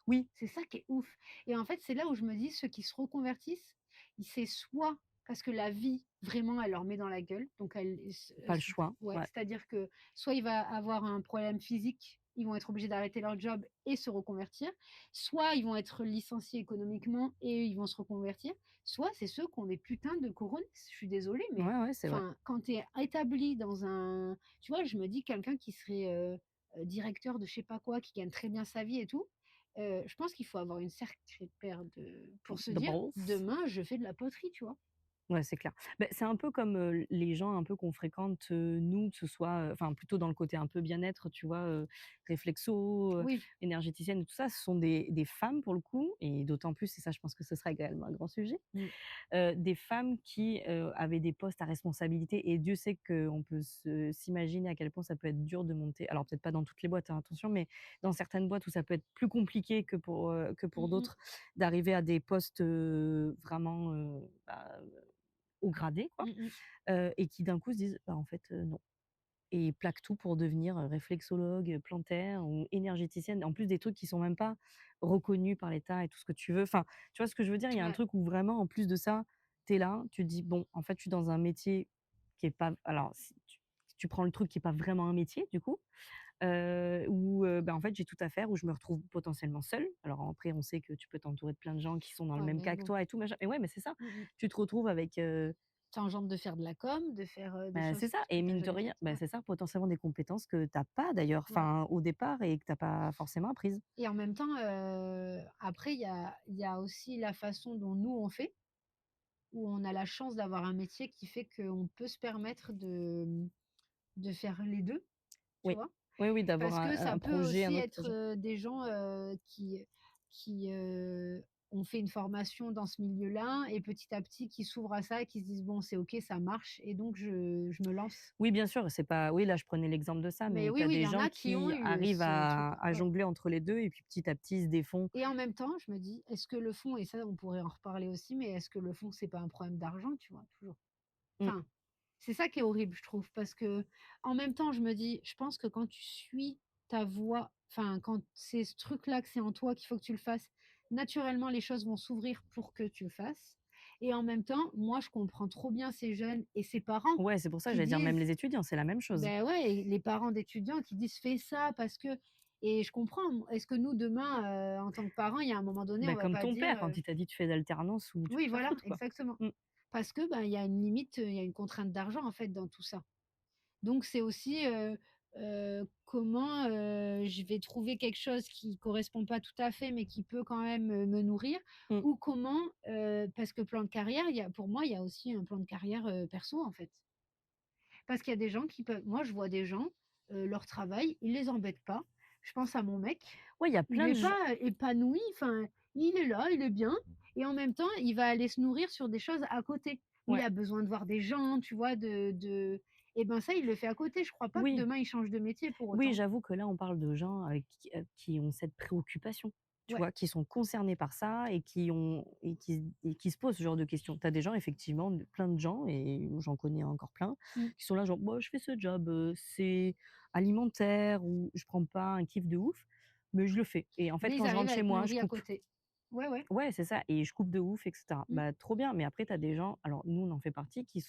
Oui, C'est ça qui est ouf et en fait, c'est là où je me dis ceux qui se reconvertissent, c'est soit parce que la vie, vraiment, elle leur met dans la gueule, donc elle pas le choix. ouais, Ouais. c'est-à-dire que soit il va avoir un problème physique, ils vont être obligés d'arrêter leur job et se reconvertir, soit ils vont être licenciés économiquement et ils vont se reconvertir, soit c'est ceux qui ont des putains de couronnes. Je suis désolée, mais Ouais, ouais, c'est vrai. enfin, quand tu es établi dans un tu vois, je me dis quelqu'un qui serait, directeur de je sais pas quoi, qui gagne très bien sa vie et tout, je pense qu'il faut avoir une sacrée paire de pour se De dire: balls. «Demain, je fais de la poterie», tu vois? Ouais, c'est clair. Beh, c'est un peu comme, les gens un peu qu'on fréquente, nous, que ce soit, enfin plutôt dans le côté un peu bien-être, tu vois? Réflexo, Oui. énergéticienne et tout ça, ce sont des femmes pour le coup et d'autant plus et ça je pense que ce sera également un grand sujet, Mmh. des femmes qui, avaient des postes à responsabilité et Dieu sait qu'on peut s'imaginer à quel point ça peut être dur de monter alors peut-être pas dans toutes les boîtes, hein, attention, mais dans certaines boîtes où ça peut être plus compliqué que pour Mmh mh. d'autres, d'arriver à des postes, vraiment, bah, haut gradés quoi, Mmh mh. et qui d'un coup se disent: «Bah, en fait, non» et ils plaquent tout pour devenir, réflexologue, plantaire ou énergéticienne. En plus des trucs qui sont même pas reconnus par l'État et tout ce que tu veux. Enfin, tu vois ce que je veux dire? Il y a un Ouais, truc où vraiment en plus de ça, tu es là, tu te dis: «Bon, en fait, je suis dans un métier qui est pas» alors si tu prends le truc qui est pas vraiment un métier du coup, où, bah, en fait, j'ai tout à faire, où je me retrouve potentiellement seule. Alors après, on sait que tu peux t'entourer de plein de gens qui sont dans le ouais, même mais cas que bon. toi et tout machin, mais ouais, mais c'est ça. Mmh mh. Tu te retrouves avec, Ça engendre de faire de la com, de faire, des bah, c'est choses ça que et tu as mine de jamais rien, faites. bah, Ouais, c'est ça, potentiellement des compétences que tu as pas d'ailleurs, ouais enfin, au départ et que tu as pas forcément apprises. et en même temps, après il y a aussi la façon dont nous on fait, où on a la chance d'avoir un métier qui fait qu'on peut se permettre de faire les 2, tu Oui. vois? Oui, oui, d'avoir Parce que ça un peut projet, aussi un autre être, projet. des gens, qui ont fait une formation dans ce milieu-là et petit à petit qui s'ouvrent à ça et qui se disent: «Bon, c'est OK, ça marche et donc je me lance». Oui, bien sûr, c'est pas oui, là, je prenais l'exemple de ça, Mais mais tu oui, as oui, il des y en gens a qui ont qui eu, arrivent ce truc, à ouais jongler entre les 2 et puis petit à petit, ils se défont. et en même temps, je me dis: «Est-ce que le fond» et ça, on pourrait en reparler aussi, mais est-ce que le fond, c'est pas un problème d'argent, tu vois? Toujours. Mmh, Enfin, c'est ça qui est horrible, je trouve, parce que en même temps, je me dis: «Je pense que quand tu suis ta voie enfin, quand c'est ce truc-là que c'est en toi qu'il faut que tu le fasses, naturellement, les choses vont s'ouvrir pour que tu le fasses et en même temps, moi, je comprends trop bien ces jeunes et ces parents Ouais, c'est pour ça, qui j'allais dire même disent les étudiants, c'est la même chose. ben ouais, et les parents d'étudiants qui disent: «Fais ça parce que» et je comprends. Est-ce que nous, demain, en tant que parents, il y a un moment donné, on Bah, va comme pas ton dire, père quand il t'a dit: «Tu fais d'alternance ou tu oui, peux pas voilà, foutre», quoi. exactement. Mmh. Parce que, ben, il y a une limite, il y a une contrainte d'argent, en fait, dans tout ça. Donc c'est aussi, comment, je vais trouver quelque chose qui correspond pas tout à fait, mais qui peut quand même, me nourrir Mmh. ou comment, parce que plan de carrière, il y a pour moi, il y a aussi un plan de carrière, perso, en fait. Parce qu'il y a des gens qui peuvent moi, je vois des gens, leur travail, il les embête pas. Je pense à mon mec, Ouais, il y a il plein est de gens. pas épanoui, enfin, il est là, il est bien et en même temps, il va aller se nourrir sur des choses à côté, où il Ouais. a besoin de voir des gens, tu vois? De et ben, ça, il le fait à côté. Je crois pas que Oui. demain, il change de métier pour Oui, autant. j'avoue que là, on parle de gens, qui ont cette préoccupation, tu Ouais, vois? Qui sont concernés par ça et qui se posent ce genre de questions. Tu as des gens effectivement, plein de gens et j'en connais encore plein, mmh, qui sont là genre: «Moi, je fais ce job, c'est alimentaire ou je prends pas un kiff de ouf, mais je le fais» et en fait, mais ils quand je arrivent rentre à chez être moi, je nourris à coupe. côté. Ouais, ouais, Ouais, c'est ça et je coupe de ouf et cetera. mmh, Bah, trop bien, mais après tu as des gens, alors nous, on en fait partie, qui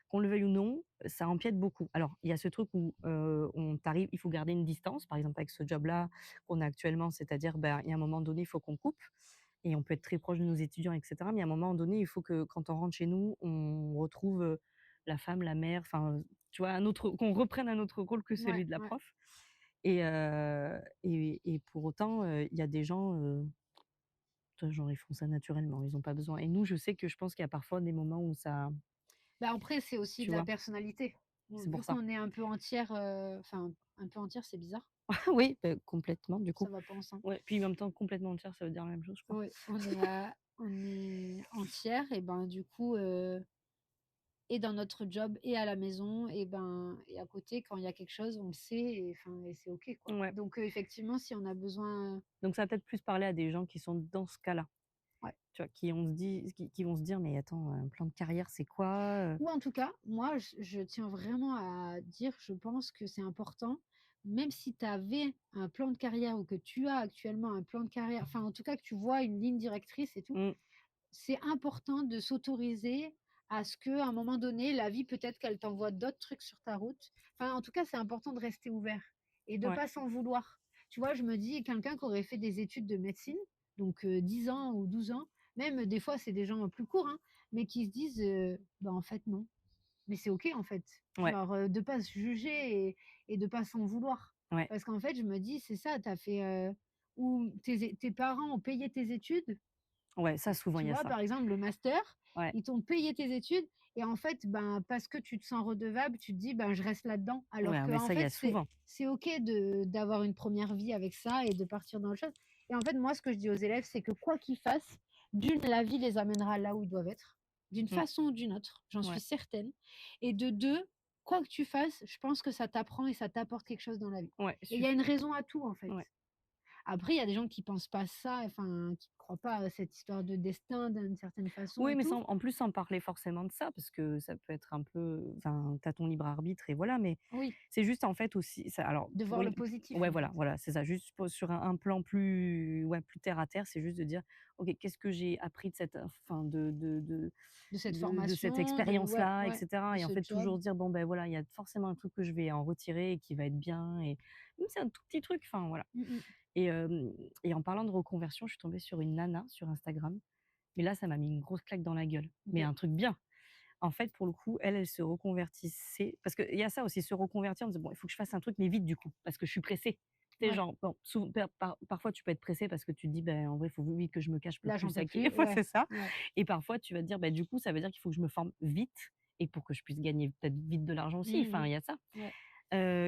qu'on le veuille ou non, ça empiète beaucoup. Alors, il y a ce truc où, il faut garder une distance, par exemple avec ce job-là qu'on a actuellement, c'est-à-dire, ben, il y a un moment donné, il faut qu'on coupe et on peut être très proche de nos étudiants et cetera, mais à un moment donné, il faut que quand on rentre chez nous, on retrouve, la femme, la mère, enfin, tu vois, un autre qu'on reprenne un autre rôle que ouais, celui de la ouais. prof et pour autant, il y a des gens, genre, ils font ça naturellement, ils ont pas besoin et nous, je sais que je pense qu'il y a parfois des moments où ça Bah, après, c'est aussi tu de la vois? personnalité. C'est Vu pour ça. qu'on est un peu entière, enfin, un peu entière, c'est bizarre, Oui, complètement du ça coup. va pas ensemble. Ouais, puis en même temps complètement entière, ça veut dire la même chose, je crois. Oui, on est entière et ben, du coup, et dans notre job et à la maison et ben et à côté quand il y a quelque chose, on le sait et enfin et c'est OK, quoi. Ouais, Donc effectivement, si on a besoin, donc ça va peut-être plus parler à des gens qui sont dans ce cas-là, ouais. tu vois? Qui vont se dire: «Mais attends, un plan de carrière, c'est quoi?» Ou en tout cas, moi, je tiens vraiment à dire, je pense que c'est important, même si tu avais un plan de carrière ou que tu as actuellement un plan de carrière, enfin, en tout cas, que tu vois une ligne directrice et tout, Mmh, c'est important de s'autoriser à ce qu'à un moment donné, la vie, peut-être qu'elle t'envoie d'autres trucs sur ta route. Enfin, en tout cas, c'est important de rester ouvert et de ouais, pas s'en vouloir. Tu vois, je me dis, quelqu'un qui aurait fait des études de médecine, donc 10 ans ou 12 ans, même des fois, c'est des gens plus courts, hein, mais qui se disent, bah, en fait, non. Mais c'est OK, en fait. ouais, Genre, de pas se juger et de pas s'en vouloir. ouais, Parce qu'en fait, je me dis, c'est ça, tu as fait, ou tes parents ont payé tes études, ouais, ça souvent tu il y a vois? ça. Par exemple, le master, Ouais, ils t'ont payé tes études et en fait, ben, parce que tu te sens redevable, tu te dis: «Ben, je reste là-dedans». Alors ouais, mais qu'en ça, il y fait, a souvent. c'est OK de d'avoir une première vie avec ça et de partir dans autre chose. Et en fait, moi, ce que je dis aux élèves, c'est que quoi qu'ils fassent, d'une, la vie les amènera là où ils doivent être, d'une Mmh, façon ou d'une autre, j'en suis ouais, certaine. Et de 2, quoi que tu fasses, je pense que ça t'apprend et ça t'apporte quelque chose dans la vie. ouais, Et il y a une raison à tout, en fait. ouais. Après, il y a des gens qui pensent pas ça, enfin, qui ne croient pas à cette histoire de destin d'une certaine façon Oui, et mais tout. sans en plus, sans parler forcément de ça, parce que ça peut être un peu enfin, tu as ton libre arbitre et voilà, mais Oui, c'est juste, en fait, aussi ça alors de pour voir le une positif, ouais, en fait, voilà, c'est ça, juste pour sur un plan plus ouais, plus terre à terre, c'est juste de dire: «OK, qu'est-ce que j'ai appris de cette enfin, de cette de cette formation, de ouais, expérience-là?» et ouais, cetera de et en ce fait, job. toujours dire: «Bon, ben, voilà, il y a forcément un truc que je vais en retirer et qui va être bien» et même si c'est un tout petit truc, enfin, voilà Mmh mh. et et en parlant de reconversion, je suis tombée sur une nana sur Instagram mais là, ça m'a mis une grosse claque dans la gueule, mais OK. un truc bien. En fait, pour le coup, elle se reconvertissait parce qu'il y a ça aussi, se reconvertir, on se dit: «Bon, il faut que je fasse un truc, mais vite du coup, parce que je suis pressée». Tu sais, Ouais, genre, bon, parfois tu peux être pressée parce que tu te dis: «Ben, en vrai, il faut vite que je me cache pour là, plus j'en peux saquer». plus, Ouais, ouais, c'est ça ouais, et parfois tu vas te dire: «Bah, du coup, ça veut dire qu'il faut que je me forme vite et pour que je puisse gagner peut-être vite de l'argent aussi». mmh Enfin, mh. il y a ça. Ouais,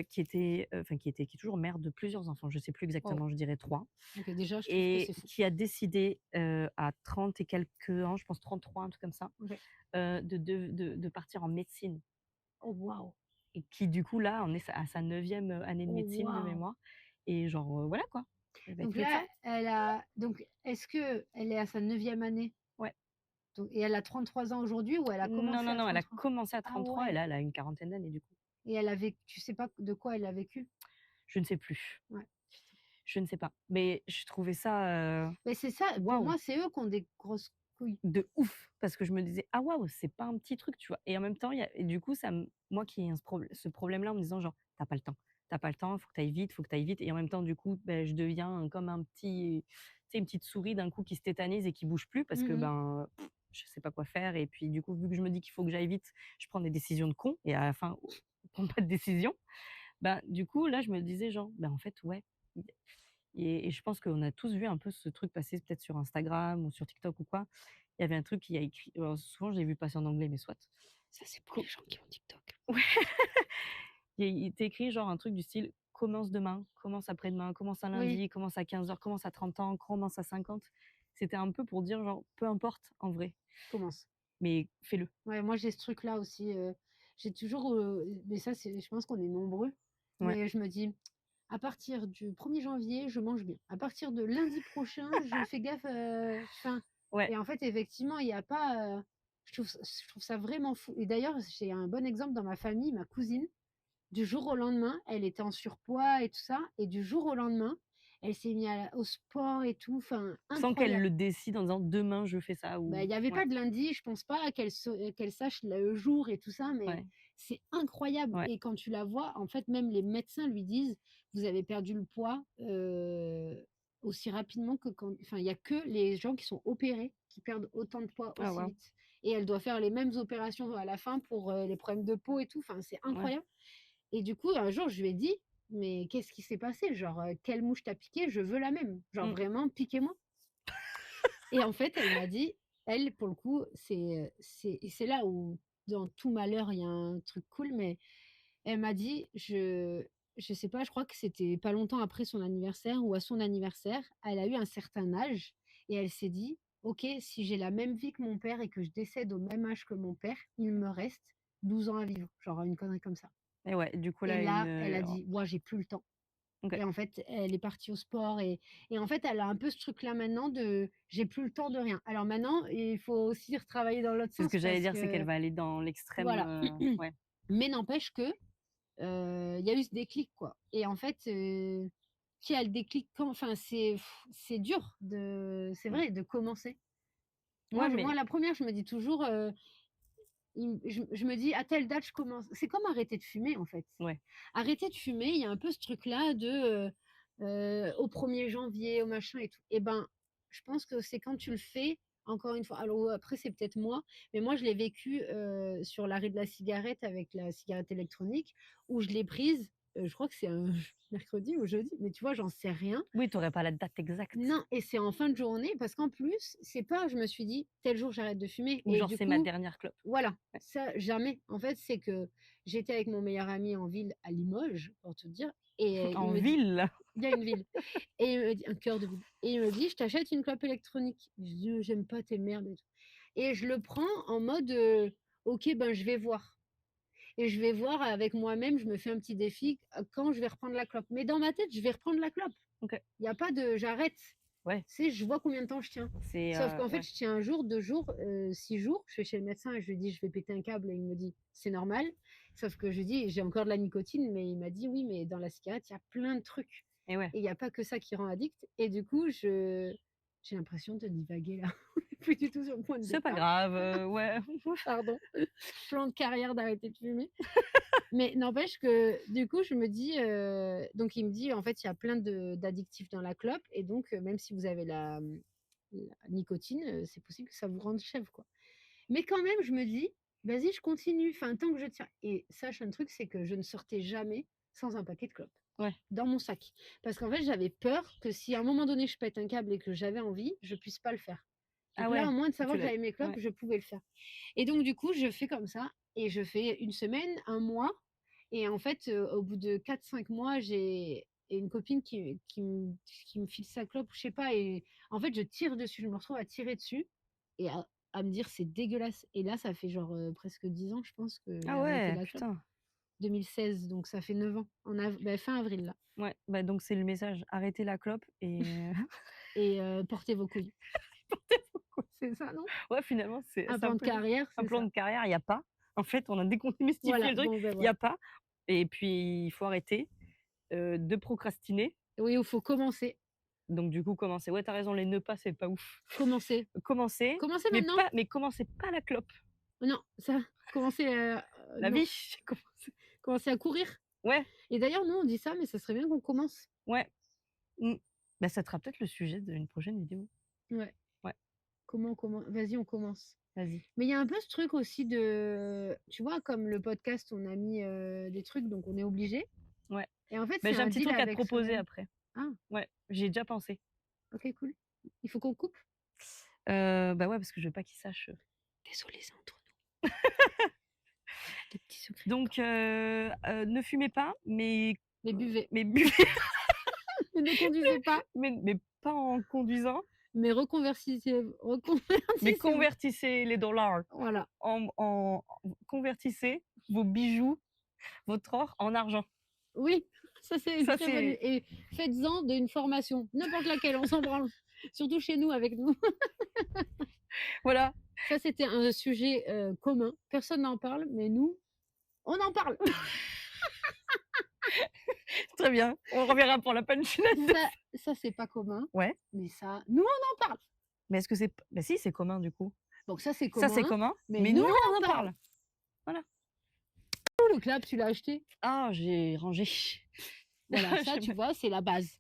Qui est toujours mère de plusieurs enfants, je sais plus waouh, exactement, je dirais 3 OK, déjà, je trouve que et c'est fou. qui a décidé, à 30 et quelques ans, je pense 33, un truc comme ça, OK. de partir en médecine Oh waouh! et qui du coup là en est à sa 9e année de Oh médecine de waouh! mémoire et genre, voilà quoi, elle va être Donc là, médecin. est-ce qu'elle est à sa 9e année? Ouais. Donc et elle a 33 ans aujourd'hui ou elle a Non, commencé non, à non, elle a 33? commencé à Ah 33 et ouais, là elle a une quarantaine d'années du coup. et elle a vécu, tu sais pas de quoi elle a vécu? Je ne sais plus. Ouais. Je ne sais pas. Mais je trouvais ça, Mais c'est ça, pour waouh, moi, c'est eux qui ont des grosses couilles. de ouf! Parce que je me disais: «Ah waouh, c'est pas un petit truc», tu vois? Et en même temps, il y a et du coup, ça me moi qui ai ce problème-là en me disant genre: t'as pas le temps, t'as pas le temps, faut que tu ailles vite, faut que tu ailles vite» et en même temps, du coup, beh, je deviens comme un petit tu sais, une petite souris d'un coup qui se tétanise et qui bouge plus parce que, Mmh. ben, je sais pas quoi faire et puis du coup, vu que je me dis qu'il faut que j'aille vite, je prends des décisions de con et à la fin, je prends pas de décision. Ben, du coup, là, je me disais genre: «Ben, en fait, ouais». Et je pense qu'on a tous vu un peu ce truc passer peut-être sur Instagram ou sur TikTok ou quoi. Il y avait un truc qui a écrit alors souvent je l'ai vu passer en anglais, mais soit. Ça, c'est pour les Co gens qui ont TikTok. Ouais, il était écrit genre un truc du style: «Commence demain, commence après-demain, commence un Oui, lundi, commence à 15 heures, commence à 30 ans, commence à 50». C'était un peu pour dire genre: «Peu importe en vrai, commence. mais fais-le». Ouais, moi, j'ai ce truc-là aussi, j'ai toujours, mais ça, c'est je pense qu'on est nombreux, Ouais, mais je me dis: «À partir du 1er janvier, je mange bien. À partir de lundi prochain, je fais gaffe, enfin» ouais, et en fait, effectivement, il y a pas, je trouve ça vraiment fou et d'ailleurs, j'ai un bon exemple dans ma famille, ma cousine. Du jour au lendemain, elle était en surpoids et tout ça et du jour au lendemain, elle s'est mise au sport et tout, enfin sans qu'elle incroyable. le décide en disant: «Demain je fais ça» Bah, ou il y avait ouais, pas de lundi, je pense pas qu'elle sache le jour et tout ça, mais ouais, c'est incroyable ouais, et quand tu la vois, en fait, même les médecins lui disent: «Vous avez perdu le poids, aussi rapidement que quand» enfin, il y a que les gens qui sont opérés qui perdent autant de poids ah aussi waouh, vite et elle doit faire les mêmes opérations à la fin pour, les problèmes de peau et tout, enfin, c'est ouais, incroyable. Et du coup, un jour, je lui ai dit: «Mais qu'est-ce qui s'est passé? Genre, quelle mouche t'a piqué? Je veux la même. Genre mmh, vraiment, piquez-moi». Et en fait, elle m'a dit, elle, pour le coup, c'est là où dans tout malheur, il y a un truc cool, mais elle m'a dit: «Je sais pas, je crois que c'était pas longtemps après son anniversaire ou à son anniversaire, elle a eu un certain âge et elle s'est dit: "OK, si j'ai la même vie que mon père et que je décède au même âge que mon père, il me reste 12 ans à vivre", genre une connerie comme ça. et ouais, du coup Et là là, elle a dit: «Moi, j'ai plus le temps». OK. Et en fait, elle est partie au sport et en fait, elle a un peu ce truc-là maintenant de: «J'ai plus le temps de rien». Alors maintenant, il faut aussi retravailler dans l'autre C'est ce sens que j'allais parce dire, c'est qu'elle que va aller dans l'extrême, voilà. ouais. Mais n'empêche que, il y a eu ce déclic, quoi et en fait, qui a le déclic quand? Enfin, c'est dur c'est Mmh. vrai, de commencer. Ouais, Moi, mais la première je me dis toujours, je me dis: «À telle date, je commence». C'est comme arrêter de fumer, en fait. ouais, Arrêter de fumer, il y a un peu ce truc-là de, au 1er janvier, au machin et tout. Et ben, je pense que c'est quand tu le fais, encore une fois alors après c'est peut-être moi, mais moi je l'ai vécu, sur l'arrêt de la cigarette avec la cigarette électronique où je l'ai prise, je crois que c'est un mercredi ou jeudi, mais tu vois, j'en sais rien. oui, tu aurais pas la date exacte. Non et c'est en fin de journée parce qu'en plus, c'est pas je me suis dit: «Tel jour j'arrête de fumer» Ou et genre du c'est ma coup dernière clope. voilà, Ouais. ça jamais. En fait, c'est que j'étais avec mon meilleur ami en ville à Limoges, pour te dire et il En me dit ville? il y a une ville et il me dit un cœur de ville et il me dit: «Je t'achète une clope électronique». Je dis: «J'aime pas tes merdes et tout» et je le prends en mode, «OK, ben, je vais voir» et je vais voir avec moi-même, je me fais un petit défi, quand je vais reprendre la clope. Mais dans ma tête, je vais reprendre la clope. OK. Il y a pas de j'arrête. Ouais, C'est je vois combien de temps je tiens. c'est, Sauf qu'en fait, ouais. je tiens un jour, 2 jours, 6 jours. Je vais chez le médecin et je lui dis: «Je vais péter un câble» et il me dit: «C'est normal». Sauf que je lui dis: «J'ai encore de la nicotine», mais il m'a dit: «Oui, mais dans la cigarette, il y a plein de trucs Et ouais. et il y a pas que ça qui rend addict» et du coup, j'ai l'impression de divaguer là. On est plus du tout sur le point de C'est pas départ. grave, ouais. Pardon. Plan de carrière d'arrêter de fumer. Mais n'empêche que du coup, je me dis, donc il me dit: «En fait, il y a plein de d'addictifs dans la clope et donc même si vous avez la nicotine, c'est possible que ça vous rende chèvre, quoi». Mais quand même, je me dis: «Vas-y, je continue, enfin tant que je tiens» et sache un truc, c'est que je ne sortais jamais sans un paquet de clopes Ouais. dans mon sac. Parce qu'en fait, j'avais peur que si à un moment donné, je pète un câble et que j'avais envie, je puisse pas le faire. Ah Donc là, ouais, au moins de savoir tu que l'as j'avais mes clopes, ouais. je pouvais le faire. Et donc du coup, je fais comme ça et je fais une semaine, un mois et en fait, au bout de 4 5 mois, j'ai une copine qui me file sa clope, je sais pas et en fait, je tire dessus, je me retrouve à tirer dessus et à me dire: «C'est dégueulasse» et là, ça fait genre, presque 10 ans, je pense que j'ai Ah arrêté ouais, la clope. putain. 2016, donc ça fait 9 ans, fin avril là Ouais, bah, donc c'est le message, arrêtez la clope et et portez vos couilles. C'est ça, non? ouais, finalement, Un c'est un plan de peu ça. carrière, Un c'est plan ça. de carrière, il y a pas. En fait, on a décontinustifié Voilà, le truc, bon, ben, il y a voilà. pas et puis il faut arrêter de procrastiner. Oui, il faut commencer. Donc du coup, commencer. Ouais, tu as raison, les ne pas, c'est pas ouf. Commencer. Commencer, Commencer maintenant? mais commencez pas la clope. Non, ça, commencer, La non, vie, commencer commencer à courir. ouais, Et d'ailleurs, nous, on dit ça, mais ça serait bien qu'on commence. ouais. Mmh. Bah, ça sera peut-être le sujet d'une prochaine vidéo. Ouais. Ouais. Comment vas-y, on commence. Vas-y. Mais il y a un peu ce truc aussi de tu vois, comme le podcast, on a mis, des trucs, donc on est obligé. Ouais. Et en fait, Bah, c'est j'ai un un petit deal truc à te avec proposer soi-même. après. Ah, Ouais, j'y ai déjà pensé. OK, cool. Il faut qu'on coupe? Bah, ouais, parce que je veux pas qu'ils sachent, Désolée, c'est entre nous. Des petits secrets. donc ne fumez pas, mais Mais buvez. buvez, Mais ne conduisez pas, mais pas en conduisant, mais mais reconvertissez-vous. convertissez les dollars Voilà. convertissez vos bijoux, votre or en argent. Oui, ça c'est une Ça, très bonne c'est et faites-en d'une formation, n'importe laquelle, on s'en branle. Surtout chez nous avec nous. voilà, Ça, c'était un sujet, commun. Personne n'en parle, mais nous, on en parle. très bien. On reverra pour la punchline de Ça c'est pas commun, ouais, mais ça, nous, on en parle. mais est-ce que c'est p bah, si, c'est commun du coup. Donc ça, c'est Ça, c'est commun, commun, mais mais nous, nous, on on en en parle. parle. Voilà. Oh, le clap, tu l'as acheté? Ah, j'ai rangé. Voilà, ça, tu vois, c'est la base.